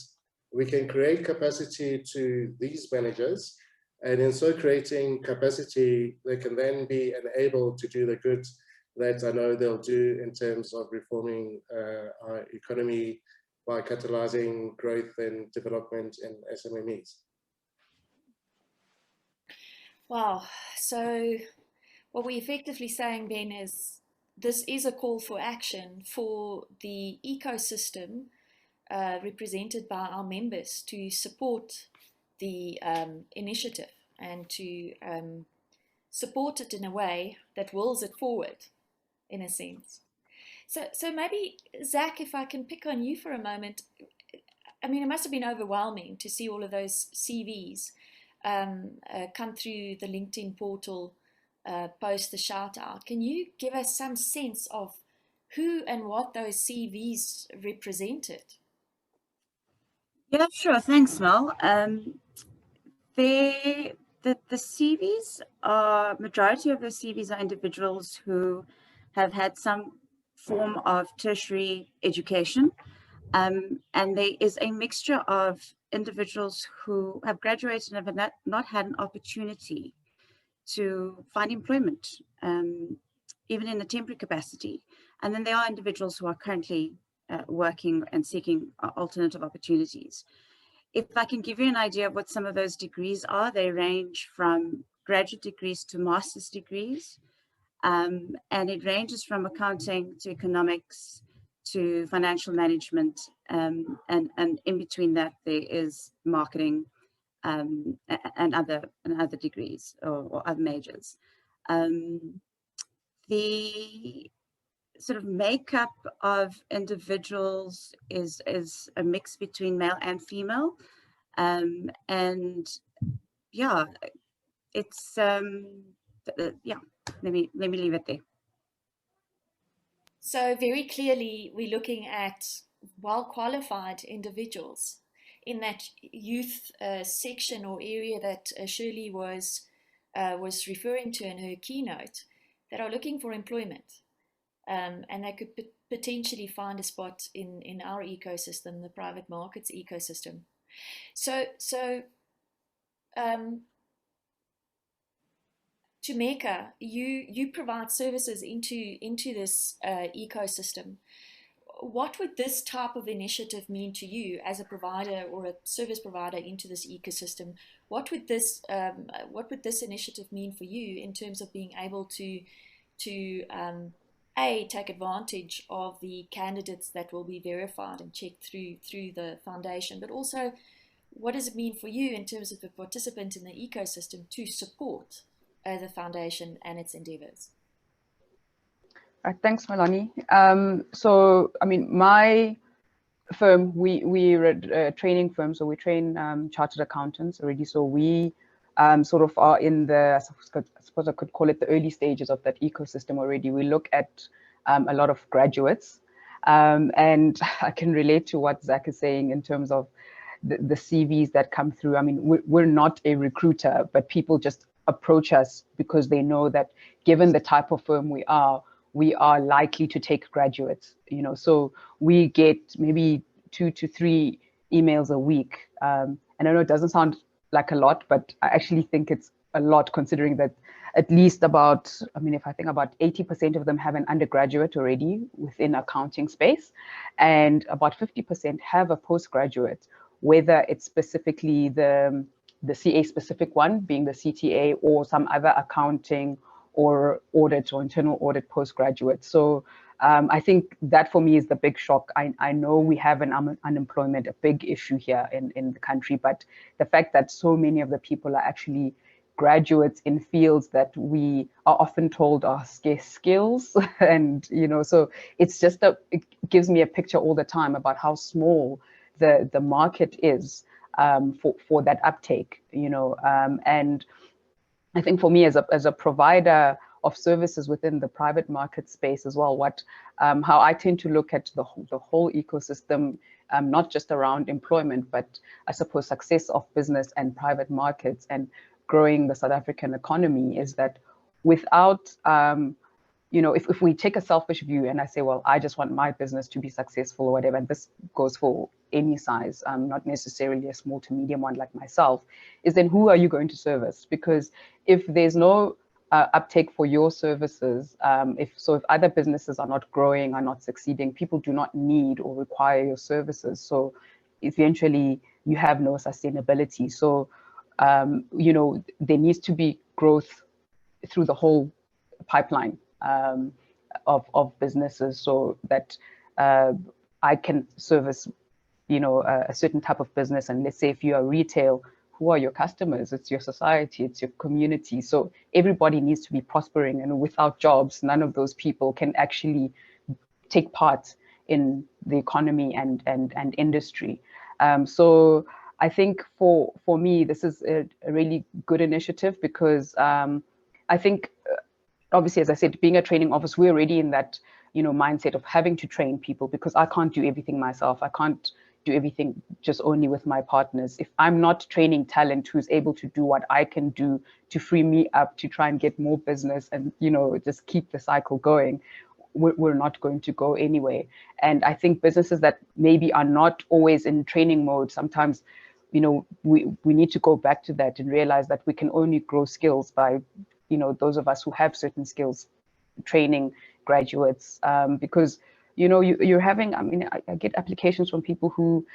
we can create capacity to these managers. And in so creating capacity, they can then be enabled to do the good that I know they'll do in terms of reforming our economy by catalyzing growth and development in SMMEs. Wow. So what we're effectively saying, Ben, is this is a call for action for the ecosystem represented by our members to support the initiative and to support it in a way that wills it forward, in a sense. So maybe, Zach, if I can pick on you for a moment, I mean, it must have been overwhelming to see all of those CVs come through the LinkedIn portal post the shout out. Can you give us some sense of who and what those CVs represented? Yeah, sure. Thanks, Mel. The CVs are, majority of the CVs are individuals who have had some form of tertiary education. And there is a mixture of individuals who have graduated and have not had an opportunity to find employment, even in a temporary capacity. And then there are individuals who are currently working and seeking alternative opportunities. If I can give you an idea of what some of those degrees are, they range from graduate degrees to master's degrees. And it ranges from accounting to economics to financial management. And in between that, there is marketing and other degrees or other majors. The sort of makeup of individuals is a mix between male and female, and yeah, it's yeah. Let me leave it there. So very clearly, we're looking at well-qualified individuals in that youth section or area that Shirley was referring to in her keynote, that are looking for employment. And they could potentially find a spot in our ecosystem, the private markets ecosystem. So Tumeka, you provide services into this ecosystem. What would this type of initiative mean to you as a provider or a service provider into this ecosystem? What would this initiative mean for you in terms of being able to take advantage of the candidates that will be verified and checked through the foundation, but also what does it mean for you in terms of the participant in the ecosystem to support the foundation and its endeavors? Thanks, Melanie. So, I mean, my firm, we're a training firm, so we train chartered accountants already. So we sort of are in the, I suppose I could call it the early stages of that ecosystem already. We look at a lot of graduates, and I can relate to what Zach is saying in terms of the CVs that come through. I mean, we're not a recruiter, but people just approach us because they know that given the type of firm we are likely to take graduates, you know, so we get maybe 2 to 3 emails a week. And I know it doesn't sound like a lot, but I actually think it's a lot considering that at least about, I mean, if I think about 80% of them have an undergraduate already within accounting space, and about 50% have a postgraduate, whether it's specifically the CA specific one being the CTA or some other accounting or audit or internal audit postgraduate. So I think that for me is the big shock. I know we have an unemployment, a big issue here in the country, but the fact that so many of the people are actually graduates in fields that we are often told are scarce skills, and you know, so it's just it gives me a picture all the time about how small the market is for that uptake, you know, and I think for me as a provider of services within the private market space as well, how I tend to look at the whole ecosystem, not just around employment, but I suppose success of business and private markets and growing the South African economy, is that without, you know, if we take a selfish view and I say, well, I just want my business to be successful or whatever, and this goes for any size, not necessarily a small to medium one like myself, is then who are you going to service? Because if there's no uptake for your services. If other businesses are not growing, are not succeeding, people do not need or require your services. So eventually you have no sustainability. So, you know, there needs to be growth through the whole pipeline of businesses, so that I can service, you know, a certain type of business. And let's say if you are retail, who are your customers? It's your society, it's your community. So everybody needs to be prospering, and without jobs, none of those people can actually take part in the economy and industry. So I think for me, this is a really good initiative, because I think, obviously, as I said, being a training office, we're already in that, you know, mindset of having to train people, because I can't do everything myself. I can't do everything just only with my partners. If I'm not training talent who's able to do what I can do to free me up to try and get more business and, you know, just keep the cycle going, we're not going to go anywhere. And I think businesses that maybe are not always in training mode, sometimes, you know, we need to go back to that and realize that we can only grow skills by, you know, those of us who have certain skills, training graduates, because, you know, you're having, I mean, I get applications from people who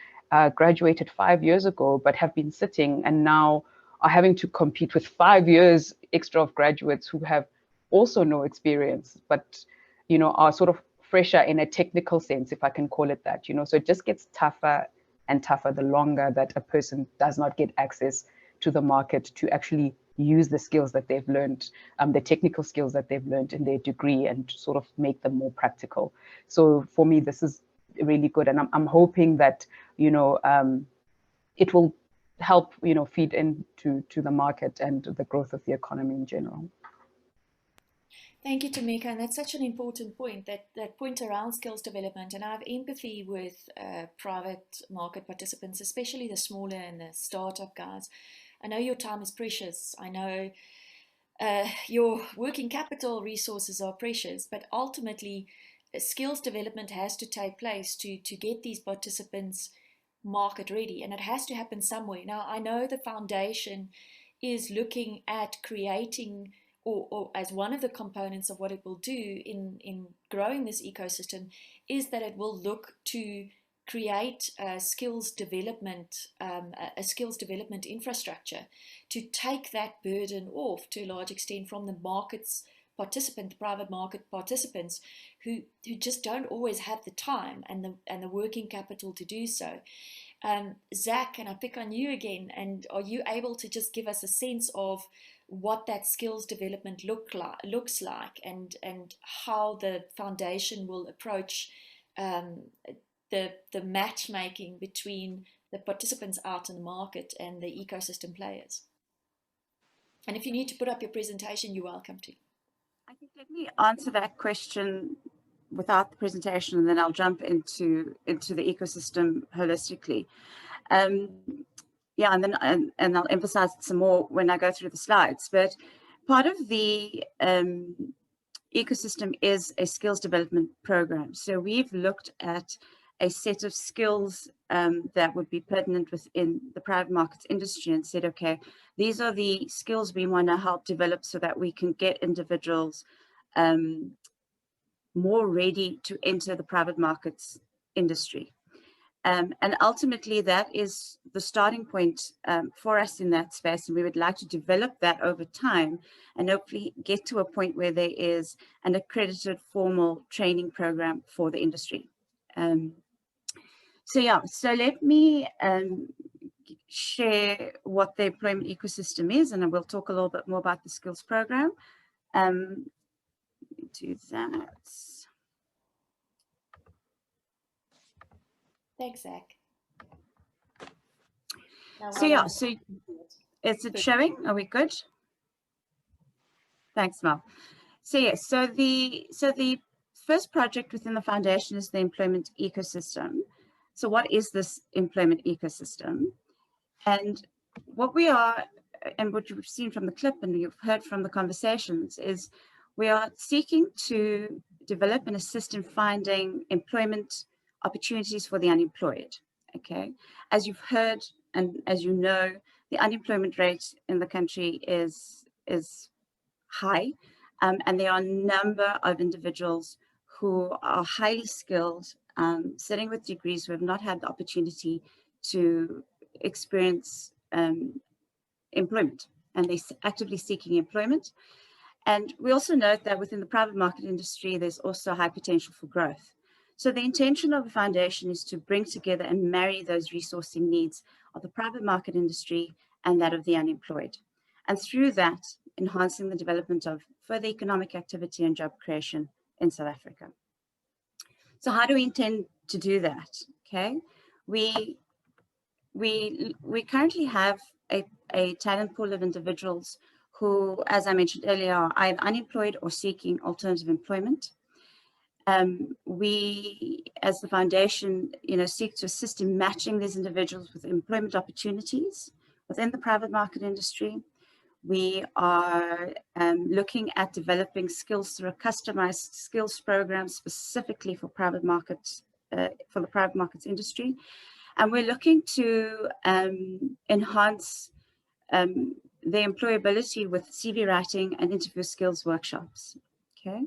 graduated 5 years ago, but have been sitting and now are having to compete with 5 years extra of graduates who have also no experience, but, you know, are sort of fresher in a technical sense, if I can call it that, you know. So it just gets tougher and tougher the longer that a person does not get access to the market to actually use the skills that they've learned, the technical skills that they've learned in their degree, and sort of make them more practical. So for me, this is really good. And I'm hoping that, you know, it will help, you know, feed into the market and the growth of the economy in general. Thank you, Tameka, and that's such an important point, that point around skills development. And I have empathy with private market participants, especially the smaller and the startup guys. I know your time is precious. I know your working capital resources are precious, but ultimately skills development has to take place to get these participants market ready, and it has to happen somewhere. Now, I know the foundation is looking at creating, or as one of the components of what it will do in growing this ecosystem, is that it will look to create a skills development infrastructure to take that burden off to a large extent from the private market participants who just don't always have the time and the working capital to do so. Zach, can I pick on you again? And are you able to just give us a sense of what that skills development looks like, and how the foundation will approach the matchmaking between the participants out in the market and the ecosystem players? And if you need to put up your presentation, you're welcome to. I think, let me answer that question without the presentation, and then I'll jump into the ecosystem holistically. Yeah, and then and I'll emphasize it some more when I go through the slides. But part of the ecosystem is a skills development program. So we've looked at a set of skills that would be pertinent within the private markets industry, and said, okay, these are the skills we want to help develop so that we can get individuals more ready to enter the private markets industry. And ultimately, that is the starting point for us in that space. And we would like to develop that over time and hopefully get to a point where there is an accredited formal training program for the industry. So yeah, so let me share what the employment ecosystem is, and I will talk a little bit more about the skills program. Do that. Thanks, Zach. So yeah, so is it showing? Are we good? Thanks, Mel. So yes, so the first project within the foundation is the employment ecosystem. So what is this employment ecosystem? And what we are, and what you've seen from the clip and you've heard from the conversations, is we are seeking to develop and assist in finding employment opportunities for the unemployed. Okay, as you've heard and as you know, the unemployment rate in the country is high, and there are a number of individuals who are highly skilled, sitting with degrees who have not had the opportunity to experience employment, and they're actively seeking employment. And we also note that within the private market industry, there's also high potential for growth. So the intention of the foundation is to bring together and marry those resourcing needs of the private market industry and that of the unemployed. And through that, enhancing the development of further economic activity and job creation in South Africa. So how do we intend to do that? Okay, we currently have a talent pool of individuals who, as I mentioned earlier, are either unemployed or seeking alternative employment. We, as the foundation, seek to assist in matching these individuals with employment opportunities within the private market industry. We are looking at developing skills through a customized skills program specifically for private markets, for the private markets industry. And we're looking to enhance the employability with CV writing and interview skills workshops. Okay,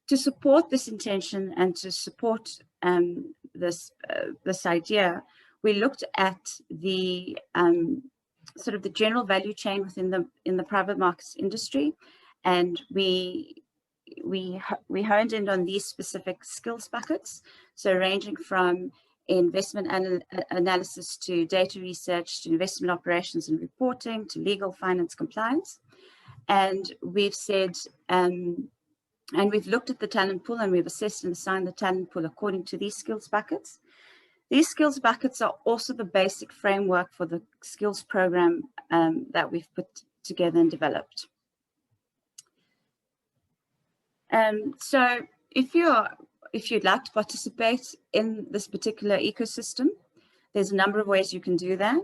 to support this intention and to support this idea, we looked at the sort of the general value chain within the private markets industry, and we honed in on these specific skills buckets. So ranging from investment analysis to data research, to investment operations and reporting, to legal, finance, compliance. And we've said, and we've looked at the talent pool, and we've assessed and assigned the talent pool according to these skills buckets. These skills buckets are also the basic framework for the skills program that we've put together and developed. So if you'd like to participate in this particular ecosystem, there's a number of ways you can do that.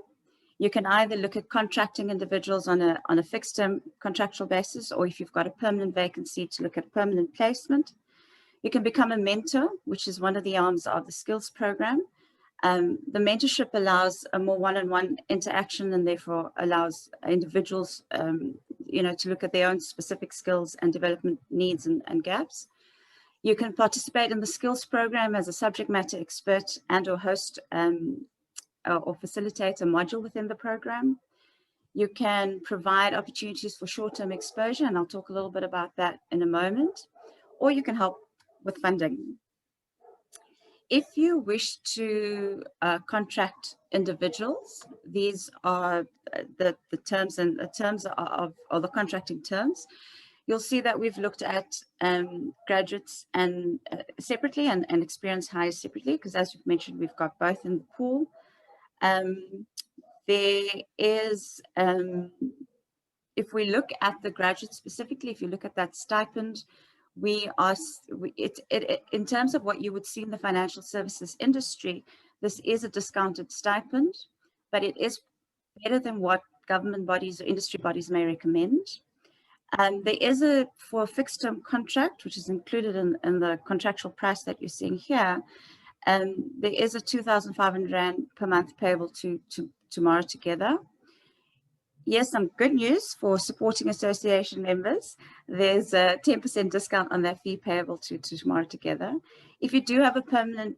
You can either look at contracting individuals on a fixed term contractual basis, or if you've got a permanent vacancy, to look at permanent placement. You can become a mentor, which is one of the arms of the skills program. The mentorship allows a more one-on-one interaction, and therefore allows individuals, to look at their own specific skills and development needs and gaps. You can participate in the skills program as a subject matter expert and or host or facilitate a module within the program. You can provide opportunities for short-term exposure, and I'll talk a little bit about that in a moment, or you can help with funding. If you wish to contract individuals, these are the terms and the terms of the contracting terms. You'll see that we've looked at graduates and separately and experienced hires separately, because as we've mentioned, we've got both in the pool. There is, if we look at the graduate specifically, if you look at that stipend, in terms of what you would see in the financial services industry, this is a discounted stipend, but it is better than what government bodies or industry bodies may recommend. There is for a fixed term contract, which is included in the contractual price that you're seeing here, there is a 2,500 Rand per month payable to TomorrowTogether. Yes, some good news for supporting association members. There's a 10% discount on that fee payable to TomorrowTogether. If you do have a permanent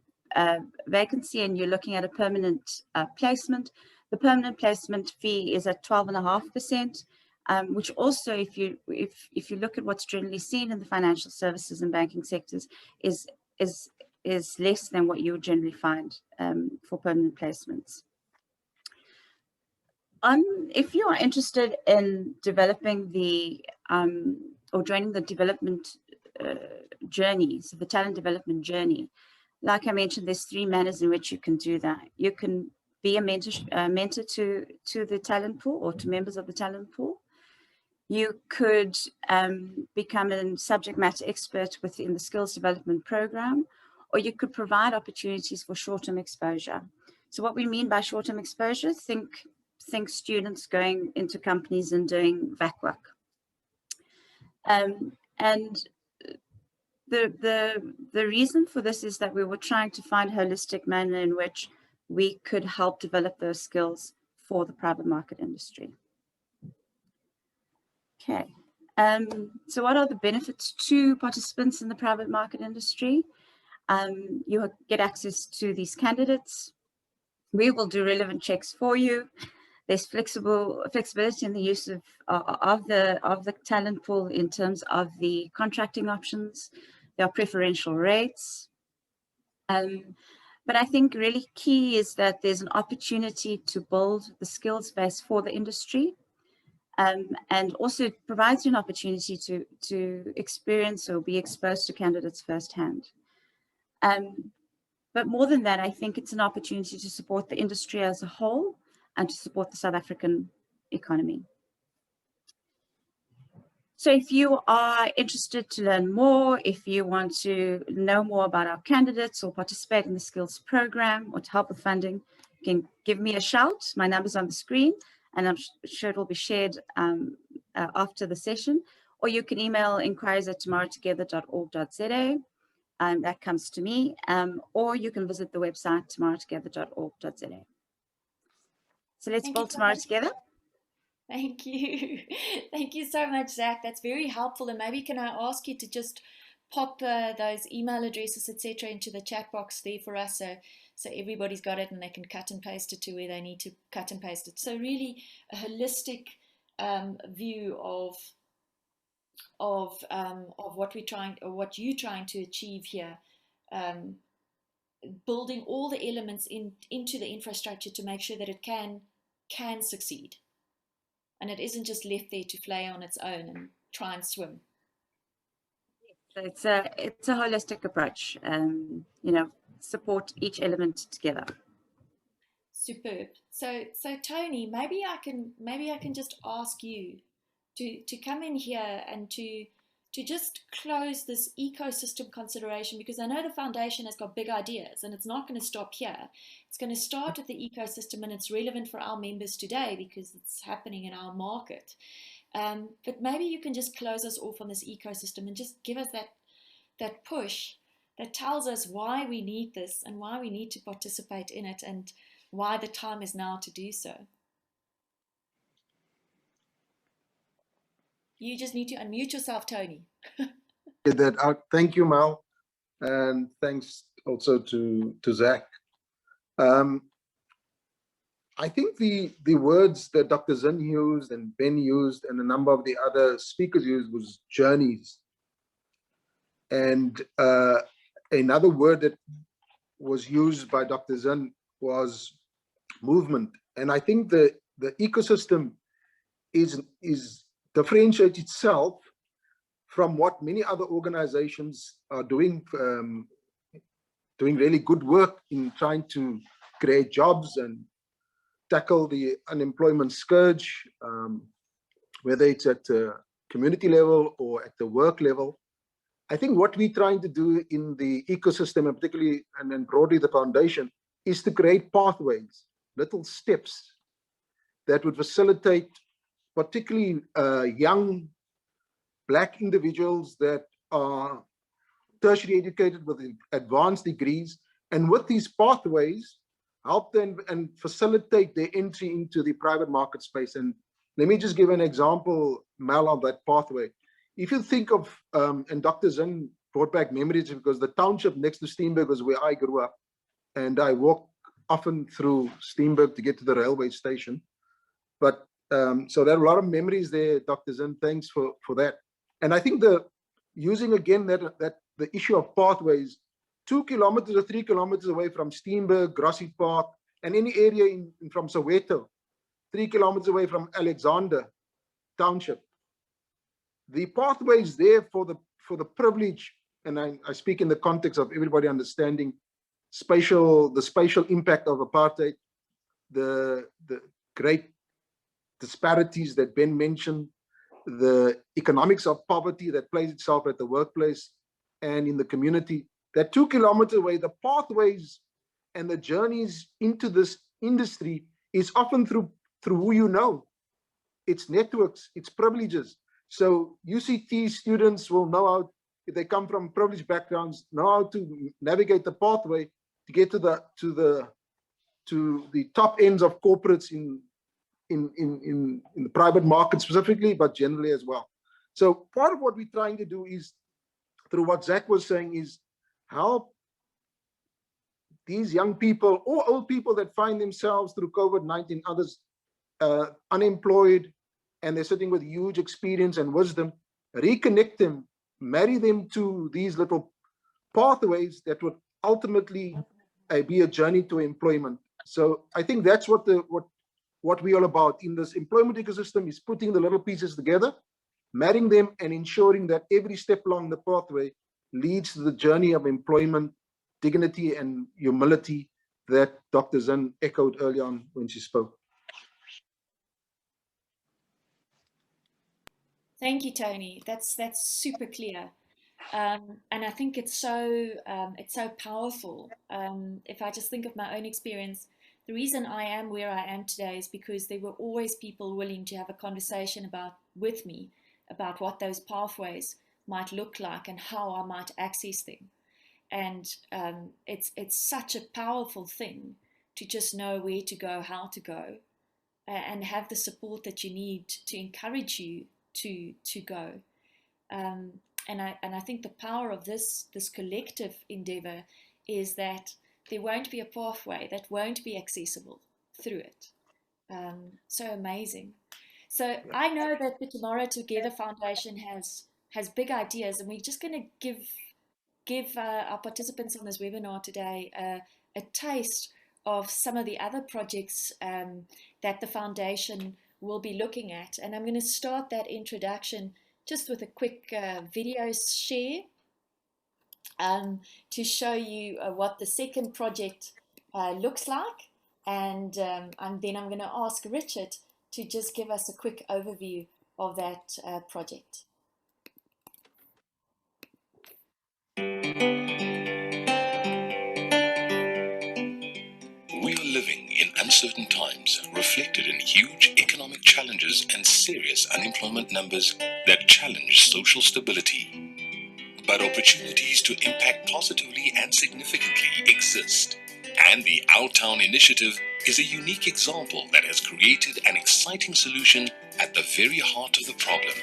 vacancy and you're looking at a permanent placement, the permanent placement fee is at 12.5%, which also, if you look at what's generally seen in the financial services and banking sectors, is less than what you would generally find for permanent placements. If you are interested in developing or joining the development journey, so the talent development journey, like I mentioned, there's 3 manners in which you can do that. You can be a mentor to the talent pool or to members of the talent pool. You could become a subject matter expert within the skills development program, or you could provide opportunities for short-term exposure. So what we mean by short-term exposure, think students going into companies and doing VAC work. And the reason for this is that we were trying to find a holistic manner in which we could help develop those skills for the private market industry. Okay, So what are the benefits to participants in the private market industry? You get access to these candidates. We will do relevant checks for you. There's flexibility in the use of the talent pool in terms of the contracting options. There are preferential rates. But I think really key is that there's an opportunity to build the skills base for the industry. And also it provides you an opportunity to experience or be exposed to candidates firsthand. But more than that, I think it's an opportunity to support the industry as a whole and to support the South African economy. So if you are interested to learn more, if you want to know more about our candidates or participate in the skills program or to help with funding, you can give me a shout. My number's on the screen, and I'm sure it will be shared after the session, or you can email inquiries@tomorrowtogether.org.za. That comes to me, or you can visit the website tomorrowtogether.org.za. So let's build tomorrow together. Thank you. Thank you so much, Zach. That's very helpful. And maybe can I ask you to just pop those email addresses, etc., into the chat box there for us, so everybody's got it and they can cut and paste it to where they need to cut and paste it. So really a holistic view of what we're trying, or what you're trying to achieve here, building all the elements into the infrastructure to make sure that it can succeed, and it isn't just left there to play on its own and try and swim. It's a holistic approach, you know, support each element together. Superb. So Tony, maybe I can just ask you to come in here and to just close this ecosystem consideration, because I know the foundation has got big ideas and it's not going to stop here. It's going to start with the ecosystem, and it's relevant for our members today because it's happening in our market. But maybe you can just close us off on this ecosystem and just give us that push that tells us why we need this and why we need to participate in it and why the time is now to do so. You just need to unmute yourself, Tony. Thank you, Mel, and thanks also to Zach. I think the words that Dr. Zinn used and Ben used and a number of the other speakers used was journeys. And another word that was used by Dr. Zinn was movement. And I think the ecosystem differentiates itself from what many other organizations are doing really good work in trying to create jobs and tackle the unemployment scourge, whether it's at the community level or at the work level. I think what we're trying to do in the ecosystem, and particularly and then broadly the foundation, is to create pathways, little steps that would facilitate particularly young Black individuals that are tertiary educated with advanced degrees, and with these pathways help them and facilitate their entry into the private market space. And let me just give an example, Mel, of that pathway. If you think of, and Dr. Zinn brought back memories, because the township next to Steenberg was where I grew up, and I walked often through Steenberg to get to the railway station. But so there are a lot of memories there, Dr. Zinn, thanks for that. And I think using again that the issue of pathways, 2 kilometers or 3 kilometers away from Steenberg, Grassy Park, and any area from Soweto, 3 kilometers away from Alexander Township, the pathway is there for the privilege, and I speak in the context of everybody understanding the spatial impact of apartheid, the great disparities that Ben mentioned, the economics of poverty that plays itself at the workplace and in the community. That 2 kilometers away, the pathways and the journeys into this industry is often through who you know. It's networks, it's privileges. So UCT students will know how, if they come from privileged backgrounds, know how to navigate the pathway to get to the top ends of corporates in the private market specifically, but generally as well. So part of what we're trying to do is, through what Zach was saying, is help these young people or old people that find themselves through COVID-19, others unemployed, and they're sitting with huge experience and wisdom, reconnect them, marry them to these little pathways that would ultimately be a journey to employment. So I think that's what we're all about in this employment ecosystem, is putting the little pieces together, marrying them, and ensuring that every step along the pathway leads to the journey of employment, dignity, and humility that Dr. Zinn echoed early on when she spoke. Thank you, Tony. That's super clear, and I think it's so powerful. If I just think of my own experience, the reason I am where I am today is because there were always people willing to have a conversation with me about what those pathways might look like and how I might access them. And it's such a powerful thing to just know where to go, how to go, and have the support that you need to encourage you to go. And I think the power of this collective endeavor is that there won't be a pathway that won't be accessible through it. So amazing. So I know that the TomorrowTogether Foundation has big ideas, and we're just going to give our participants on this webinar today a taste of some of the other projects that the foundation will be looking at. And I'm going to start that introduction just with a quick video share to show you what the second project looks like. And then I'm going to ask Richard to just give us a quick overview of that project. We are living in uncertain times, reflected in huge economic challenges and serious unemployment numbers that challenge social stability. But opportunities to impact positively and significantly exist. And the Our Town initiative is a unique example that has created an exciting solution at the very heart of the problem,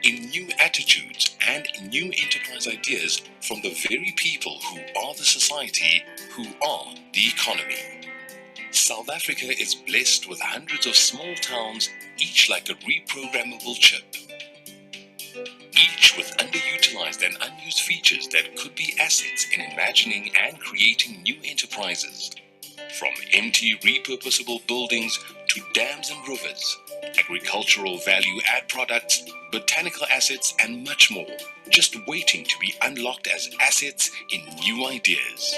in new attitudes and new enterprise ideas from the very people who are the society, who are the economy. South Africa is blessed with hundreds of small towns, each like a reprogrammable chip. Each with underutilized and unused features that could be assets in imagining and creating new enterprises. From empty repurposable buildings to dams and rivers, agricultural value-add products, botanical assets, and much more, just waiting to be unlocked as assets in new ideas.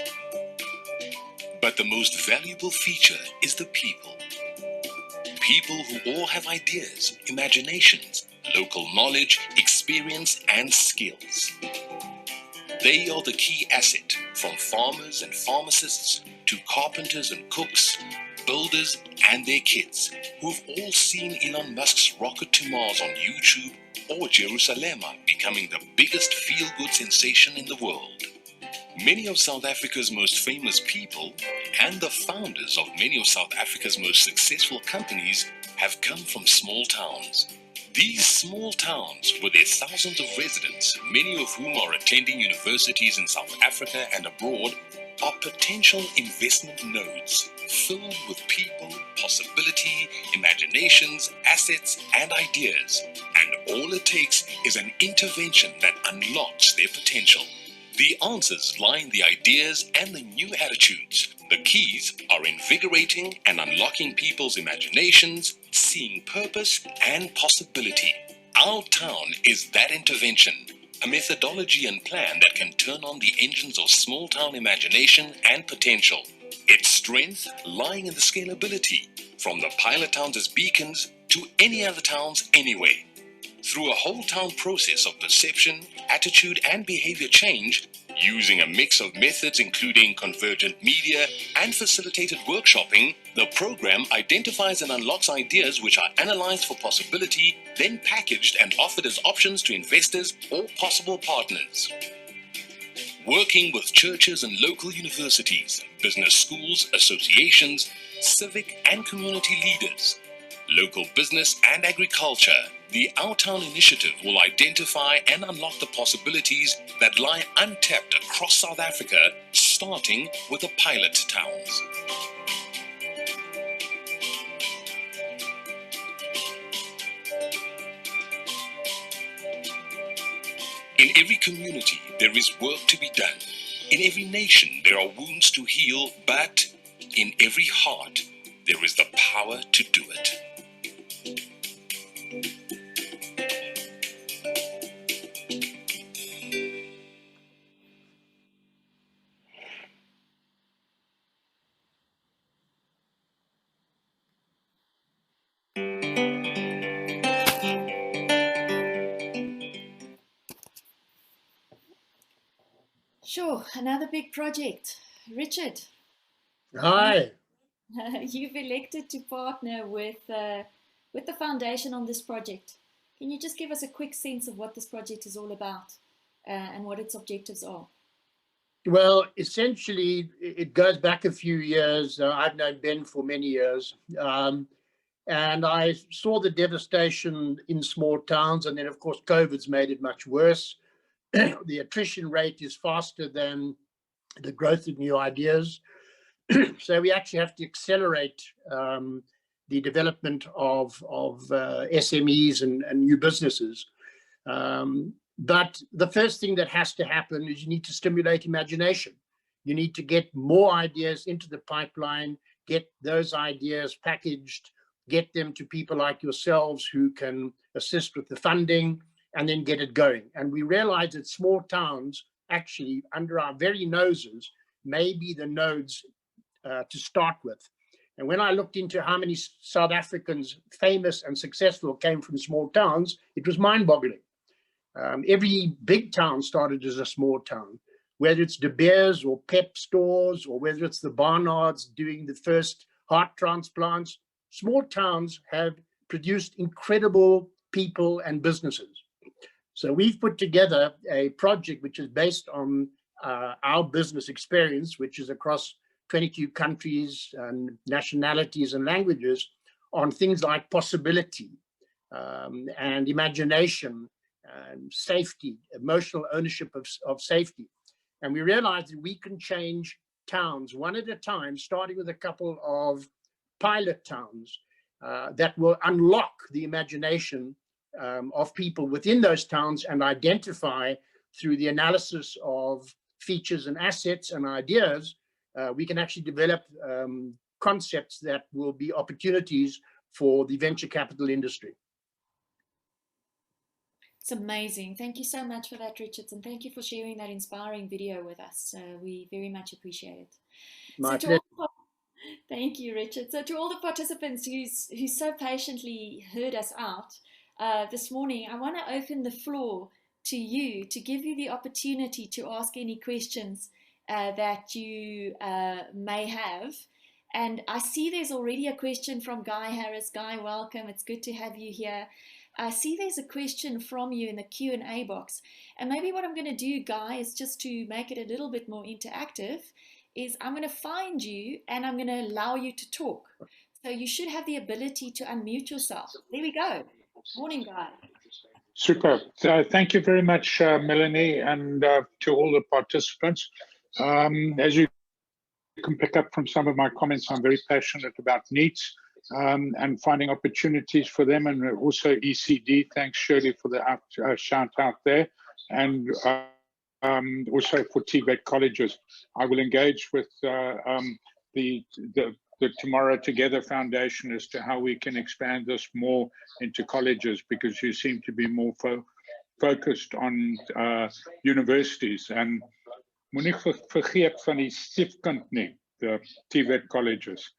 But the most valuable feature is the people. People who all have ideas, imaginations, local knowledge, experience, and skills. They are the key asset, from farmers and pharmacists to carpenters and cooks, builders and their kids, who've all seen Elon Musk's rocket to Mars on YouTube or Jerusalem becoming the biggest feel-good sensation in the world. Many of South Africa's most famous people and the founders of many of South Africa's most successful companies have come from small towns. These small towns, with their thousands of residents, many of whom are attending universities in South Africa and abroad, are potential investment nodes filled with people, possibility, imaginations, assets, and ideas. And all it takes is an intervention that unlocks their potential. The answers lie in the ideas and the new attitudes. The keys are invigorating and unlocking people's imaginations, seeing purpose and possibility. Our Town is that intervention, a methodology and plan that can turn on the engines of small town imagination and potential. Its strength lying in the scalability, from the pilot towns as beacons to any other towns anyway. Through a whole town process of perception, attitude, and behavior change, using a mix of methods including convergent media and facilitated workshopping, the program identifies and unlocks ideas which are analyzed for possibility, then packaged and offered as options to investors or possible partners. Working with churches and local universities, business schools, associations, civic and community leaders, local business and agriculture, The Our Town initiative will identify and unlock the possibilities that lie untapped across South Africa, starting with the pilot towns. In every community, there is work to be done. In every nation, there are wounds to heal, but in every heart, there is the power to do it. Sure, another big project. Richard, Hi. you've elected to partner with the foundation on this project. Can you just give us a quick sense of what this project is all about and what its objectives are? Well, essentially, it goes back a few years. I've known Ben for many years. And I saw the devastation in small towns. And then, of course, COVID's made it much worse. The attrition rate is faster than the growth of new ideas. So we actually have to accelerate the development of SMEs and new businesses. But the first thing that has to happen is you need to stimulate imagination. You need to get more ideas into the pipeline, get those ideas packaged, get them to people like yourselves who can assist with the funding, and then get it going. And we realize that small towns, actually, under our very noses, may be the nodes to start with. And when I looked into how many South Africans, famous and successful, came from small towns, it was mind-boggling. Every big town started as a small town, whether it's De Beers or Pep stores, or whether it's the Barnards doing the first heart transplants. Small towns have produced incredible people and businesses. So we've put together a project which is based on our business experience, which is across 22 countries and nationalities and languages, on things like possibility and imagination, and safety, emotional ownership of safety. And we realized that we can change towns one at a time, starting with a couple of pilot towns that will unlock the imagination of people within those towns and identify through the analysis of features and assets and ideas, we can actually develop concepts that will be opportunities for the venture capital industry. It's amazing. Thank you so much for that, Richard, and thank you for sharing that inspiring video with us. We very much appreciate it. My pleasure. Thank you, Richard. So to all the participants who so patiently heard us out this morning, I want to open the floor to you to give you the opportunity to ask any questions that you may have. And I see there's already a question from Guy Harris. Guy, welcome. It's good to have you here. I see there's a question from you in the Q&A box. And maybe what I'm going to do, Guy, is just to make it a little bit more interactive, is I'm going to find you and I'm going to allow you to talk. So you should have the ability to unmute yourself. There we go. Morning, Guy. Super. Thank you very much, Melanie, and to all the participants. As you can pick up from some of my comments, I'm very passionate about NEETs and finding opportunities for them, and also ECD. Thanks, Shirley, for the shout out there. And also for TVET colleges. I will engage with the Tomorrow Together Foundation as to how we can expand this more into colleges, because you seem to be more focused on universities. And moenie vergeet van die stiefkind nie, the TVET colleges.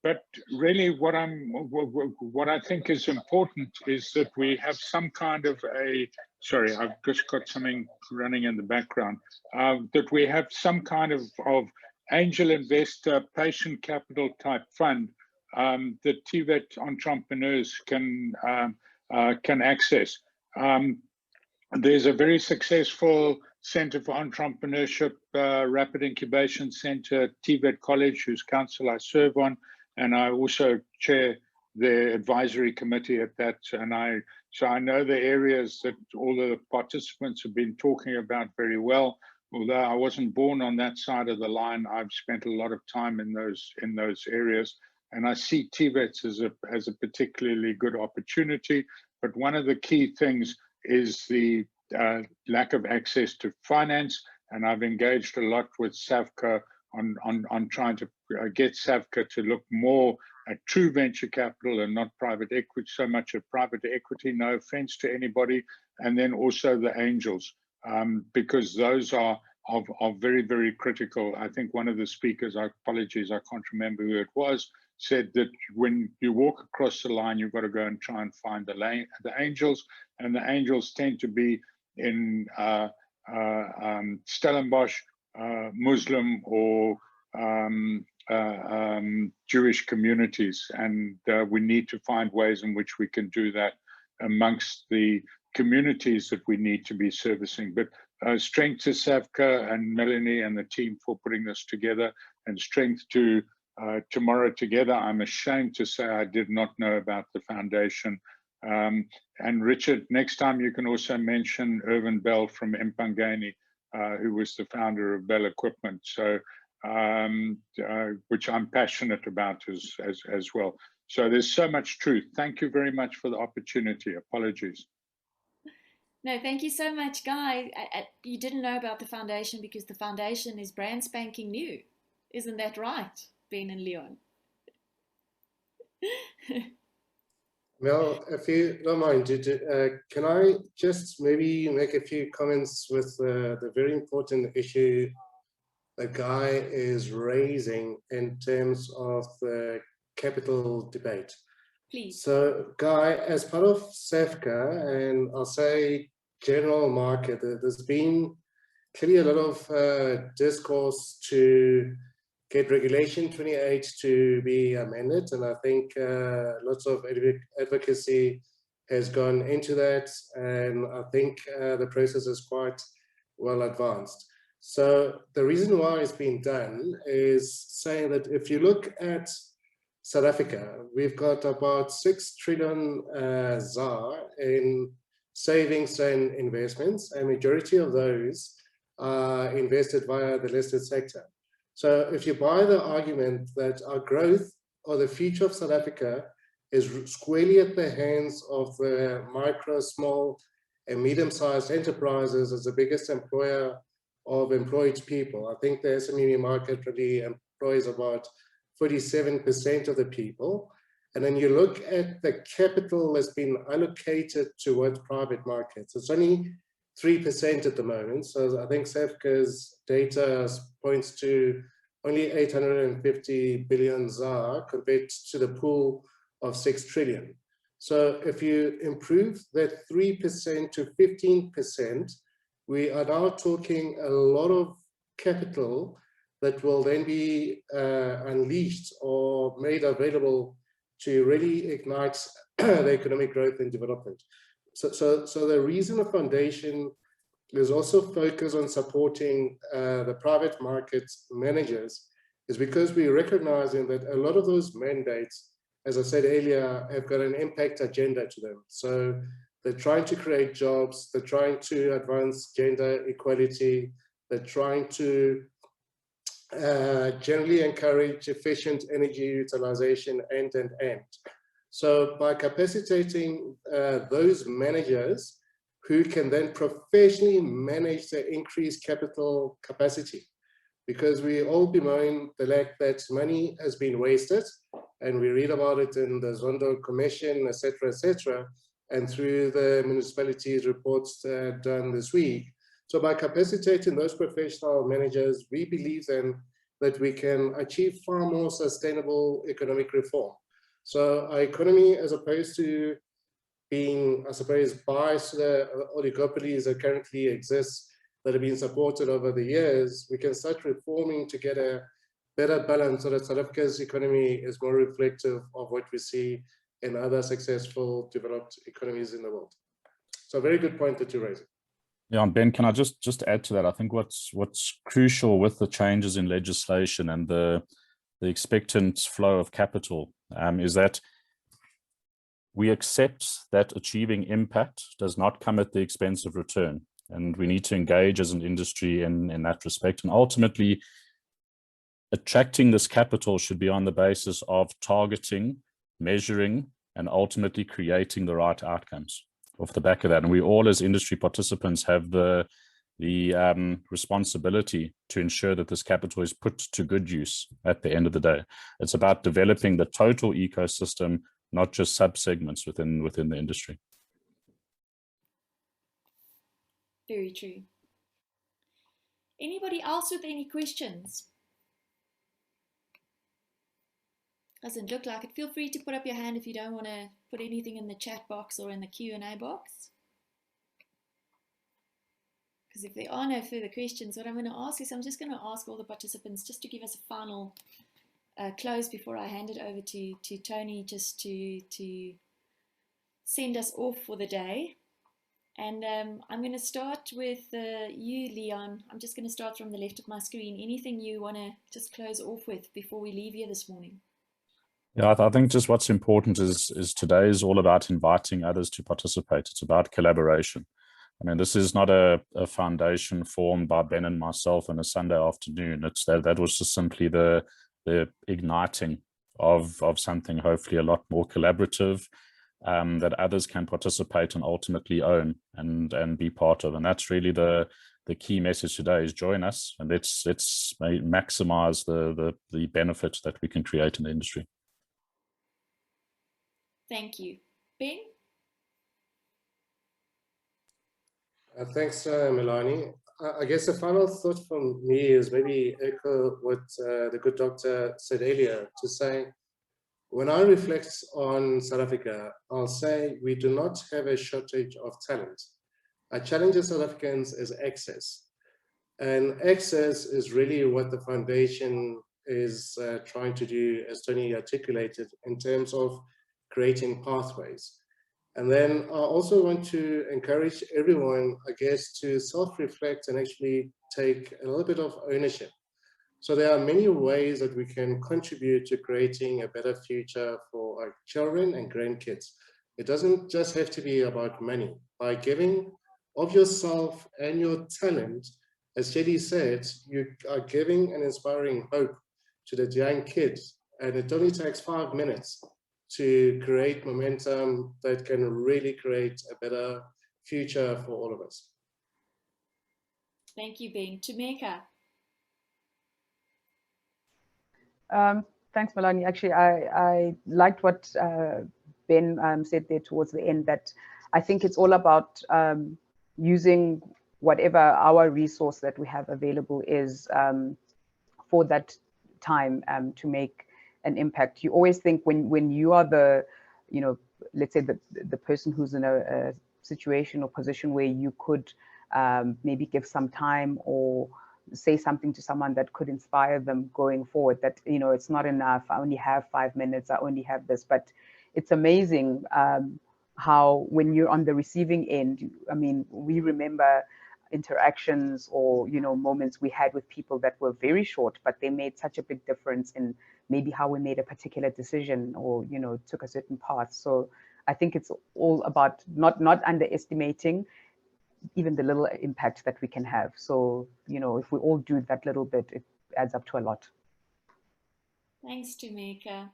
But really what I think is important is that we have some kind of a, sorry, I've just got something running in the background, that we have some kind of angel investor, patient capital type fund that TVET entrepreneurs can access. There's a very successful Center for Entrepreneurship, Rapid Incubation Center, TVET College, whose council I serve on, and I also chair the advisory committee at that, and so I know the areas that all the participants have been talking about very well. Although I wasn't born on that side of the line, I've spent a lot of time in those areas, and I see TVETs as a particularly good opportunity. But one of the key things is the lack of access to finance, and I've engaged a lot with SAVCA on trying to get SAVCA to look more at true venture capital and not private equity, so much of private equity, no offense to anybody, and then also the angels, because those are very, very critical. I think one of the speakers, apologies, I can't remember who it was, said that when you walk across the line, you've got to go and try and find the angels, and the angels tend to be in Stellenbosch, Muslim or Jewish communities, and we need to find ways in which we can do that amongst the communities that we need to be servicing. But strength to SAVCA and Melanie and the team for putting this together, and strength to Tomorrow Together. I'm ashamed to say I did not know about the foundation. And Richard, next time you can also mention Irvin Bell from Empangeni, who was the founder of Bell Equipment, so which I'm passionate about as well. So there's so much truth. Thank you very much for the opportunity. Apologies. No, thank you so much, Guy. You didn't know about the foundation because the foundation is brand spanking new. Isn't that right, Ben and Leon? Mel, if you don't mind, can I just maybe make a few comments with the very important issue that Guy is raising in terms of the capital debate? Please. So, Guy, as part of SAVCA, and I'll say general market, there's been clearly a lot of discourse to get Regulation 28 to be amended, and I think lots of advocacy has gone into that, and I think the process is quite well advanced. So the reason why it's been done is saying that if you look at South Africa, we've got about 6 trillion ZAR in savings and investments, and majority of those are invested via the listed sector. So if you buy the argument that our growth or the future of South Africa is squarely at the hands of the micro, small, and medium-sized enterprises as the biggest employer of employed people, I think the SME market really employs about 47% of the people. And then you look at the capital that's been allocated towards private markets, it's only 3% at the moment. So I think SAVCA's data points to only 850 billion ZAR compared to the pool of 6 trillion. So if you improve that 3% to 15%, we are now talking a lot of capital that will then be unleashed or made available to really ignite the economic growth and development. So the reason the foundation is also focused on supporting the private market managers is because we're recognizing that a lot of those mandates, as I said earlier, have got an impact agenda to them. So they're trying to create jobs, they're trying to advance gender equality, they're trying to generally encourage efficient energy utilization and. So by capacitating those managers who can then professionally manage the increased capital capacity, because we all bemoan the lack that money has been wasted, and we read about it in the Zondo Commission, etc., and through the municipalities reports done this week. So by capacitating those professional managers, we believe then that we can achieve far more sustainable economic reform. So our economy, as opposed to being, I suppose, biased to the oligopolies that currently exist, that have been supported over the years, we can start reforming to get a better balance so that South Africa's economy is more reflective of what we see in other successful developed economies in the world. So a very good point that you're raising. Yeah, and Ben, can I just add to that? I think what's crucial with the changes in legislation and the expectant flow of capital is that we accept that achieving impact does not come at the expense of return. And we need to engage as an industry in that respect. And ultimately, attracting this capital should be on the basis of targeting, measuring, and ultimately creating the right outcomes off the back of that. And we all as industry participants have the responsibility to ensure that this capital is put to good use at the end of the day. It's about developing the total ecosystem, not just sub-segments within the industry. Very true. Anybody else with any questions? Doesn't look like it. Feel free to put up your hand if you don't want to put anything in the chat box or in the Q&A box. Because if there are no further questions, what I'm going to ask is, I'm just going to ask all the participants just to give us a final close before I hand it over to Tony, just to send us off for the day. And I'm going to start with you, Leon. I'm just going to start from the left of my screen. Anything you want to just close off with before we leave here this morning? Yeah, I think just what's important is today is all about inviting others to participate. It's about collaboration. I mean, this is not a foundation formed by Ben and myself on a Sunday afternoon. It's that was just simply the igniting of something hopefully a lot more collaborative, that others can participate and ultimately own and be part of. And that's really the key message today, is join us and let's maximize the benefits that we can create in the industry. Thank you. Ben? Thanks, Melanie. I guess the final thought from me is maybe echo what the good doctor said earlier, to say, when I reflect on South Africa, I'll say we do not have a shortage of talent. Our challenge as South Africans is access. And access is really what the foundation is trying to do, as Tony articulated, in terms of creating pathways. And then I also want to encourage everyone, I guess, to self-reflect and actually take a little bit of ownership. So there are many ways that we can contribute to creating a better future for our children and grandkids. It doesn't just have to be about money. By giving of yourself and your talent, as Jenny said, you are giving and inspiring hope to the young kids. And it only takes 5 minutes to create momentum that can really create a better future for all of us. Thank you, Ben. Tameka? Thanks, Melanie. Actually, I liked what Ben said there towards the end, that I think it's all about using whatever our resource that we have available is for that time to make an impact. You always think when you are the, let's say the person who's in a situation or position where you could maybe give some time or say something to someone that could inspire them going forward, that, it's not enough. I only have 5 minutes. I only have this. But it's amazing how when you're on the receiving end, I mean, we remember interactions or, moments we had with people that were very short, but they made such a big difference in maybe how we made a particular decision or, took a certain path. So I think it's all about not underestimating even the little impact that we can have. So, if we all do that little bit, it adds up to a lot. Thanks, Tameka.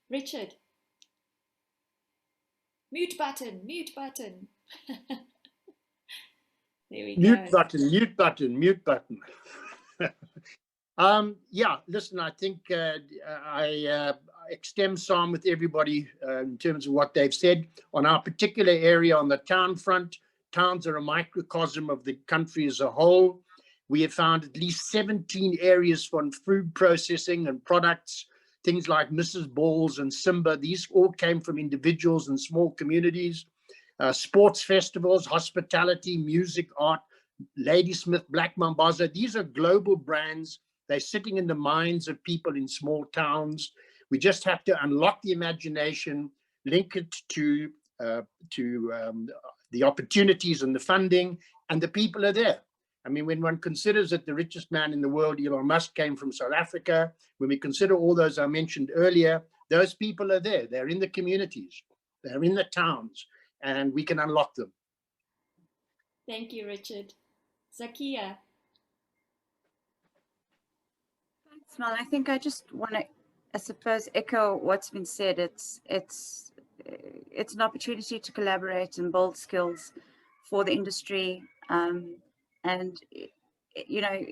Richard? Mute button, mute button. There we go. Mute button. Yeah, listen, I think I extend some with everybody in terms of what they've said. On our particular area on the town front, towns are a microcosm of the country as a whole. We have found at least 17 areas for food processing and products, things like Mrs. Balls and Simba. These all came from individuals and small communities. Sports festivals, hospitality, music, art, Ladysmith, Black Mambaza. These are global brands. They're sitting in the minds of people in small towns. We just have to unlock the imagination, link it to the opportunities and the funding, and the people are there. I mean, when one considers that the richest man in the world, Elon Musk, came from South Africa, when we consider all those I mentioned earlier, those people are there. They're in the communities. They're in the towns, and we can unlock them. Thank you, Richard. Zakia. Thanks, Mel. I think I just want to, I suppose, echo what's been said. It's an opportunity to collaborate and build skills for the industry. And you know,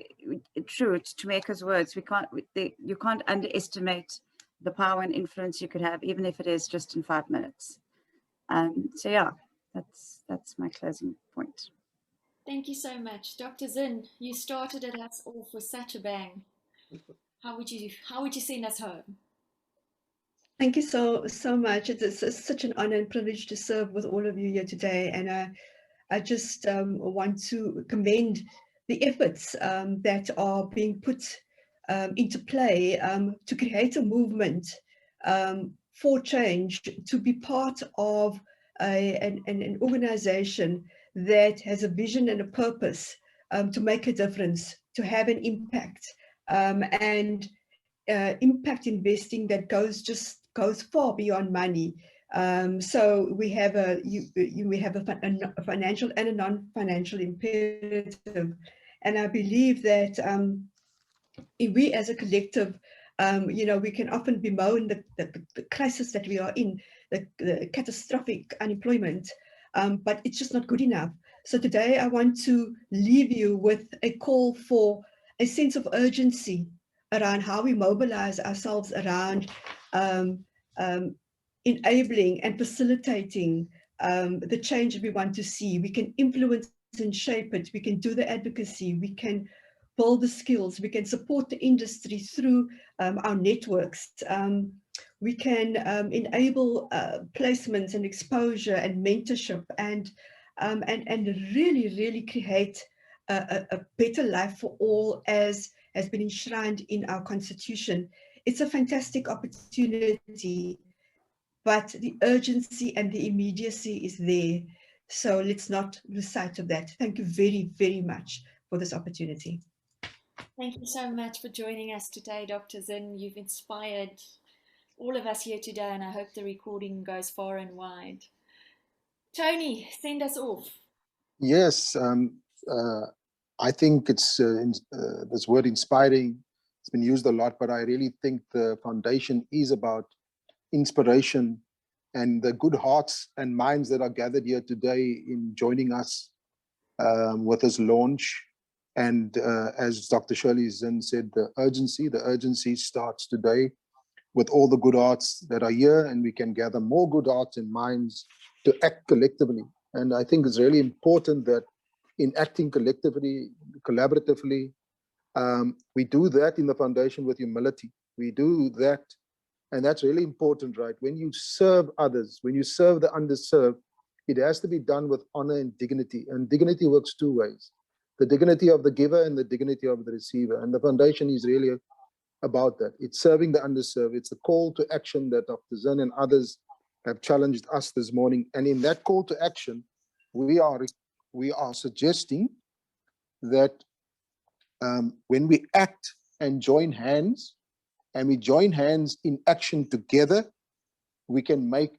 true, to Meka's words, you can't underestimate the power and influence you could have, even if it is just in 5 minutes. So yeah, that's my closing point. Thank you so much. Dr. Zinn, you started at us off with such a bang. How would you send us home? Thank you so much. It's such an honor and privilege to serve with all of you here today. And I just want to commend the efforts that are being put into play to create a movement for change, to be part of an organization that has a vision and a purpose to make a difference, to have an impact, and impact investing that goes far beyond money. So we have a financial and a non-financial imperative, and I believe that we as a collective, we can often bemoan the crisis that we are in, the catastrophic unemployment, but it's just not good enough. So today I want to leave you with a call for a sense of urgency around how we mobilize ourselves around enabling and facilitating the change that we want to see. We can influence and shape it. We can do the advocacy. We can build the skills. We can support the industry through our networks. We can enable placements and exposure and mentorship and really create a better life for all, as has been enshrined in our constitution. It's a fantastic opportunity, but the urgency and the immediacy is there. So let's not lose sight of that. Thank you very, very much for this opportunity. Thank you so much for joining us today, Dr. Zinn. You've inspired all of us here today, and I hope the recording goes far and wide. Tony, send us off. Yes, I think it's this word inspiring. It's been used a lot, but I really think the foundation is about inspiration and the good hearts and minds that are gathered here today in joining us with this launch. And as Dr. Shirley Zinn said, the urgency starts today with all the good hearts that are here, and we can gather more good hearts and minds to act collectively. And I think it's really important that in acting collectively, collaboratively, we do that in the foundation with humility. We do that, and that's really important, right? When you serve others, when you serve the underserved, it has to be done with honor and dignity. And dignity works two ways: the dignity of the giver and the dignity of the receiver. And the foundation is really about that. It's serving the underserved. It's a call to action that Dr. Zinn and others have challenged us this morning. And in that call to action, we are suggesting that when we act and join hands, and we join hands in action together, we can make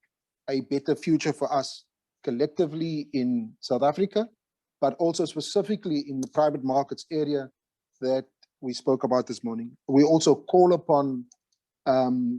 a better future for us collectively in South Africa, but also specifically in the private markets area that we spoke about this morning. We also call upon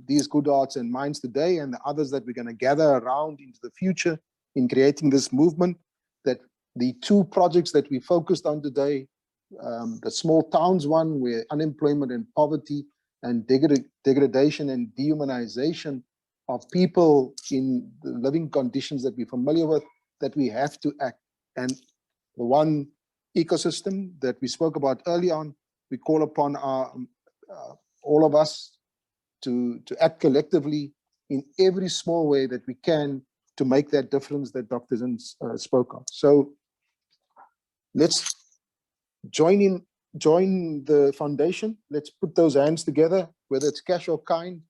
these good hearts and minds today, and the others that we're going to gather around into the future in creating this movement, that the two projects that we focused on today, the small towns one, where unemployment and poverty and degradation and dehumanization of people in the living conditions that we're familiar with, that we have to act. And the one ecosystem that we spoke about early on, we call upon all of us to act collectively in every small way that we can to make that difference that Dr. Zinn spoke of. So let's join the foundation. Let's put those hands together, whether it's cash or kind,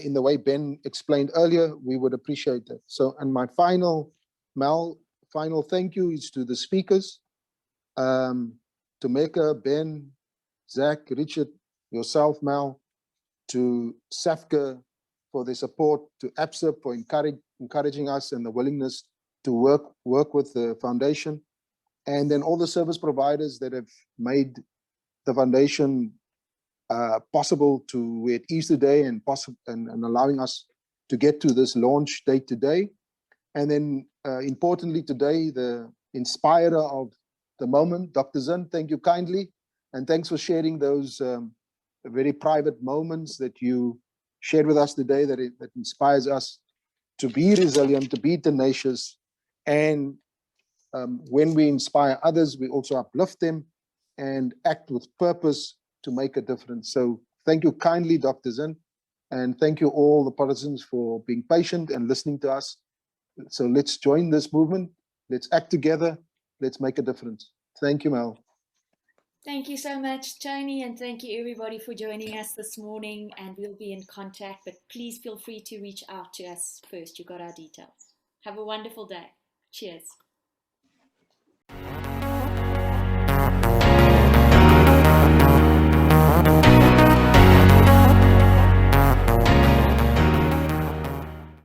in the way Ben explained earlier. We would appreciate that. So, and my final thank you is to the speakers, to Meka, Ben, Zach, Richard, yourself, Mal, to SAVCA for their support, to APSA for encouraging us and the willingness to work with the foundation, and then all the service providers that have made the foundation possible to where it is today, and allowing us to get to this launch date today. And then importantly today, the inspirer of the moment, Dr. Zinn, thank you kindly, and thanks for sharing those very private moments that you shared with us today, that inspires us to be resilient, to be tenacious, and when we inspire others, we also uplift them and act with purpose to make a difference. So thank you kindly, Dr. Zinn, and thank you all the participants for being patient and listening to us. So let's join this movement, let's act together, let's make a difference. Thank you, Mel. Thank you so much, Tony, and thank you everybody for joining us this morning, and we'll be in contact, but please feel free to reach out to us first. You got our details. Have a wonderful day. Cheers.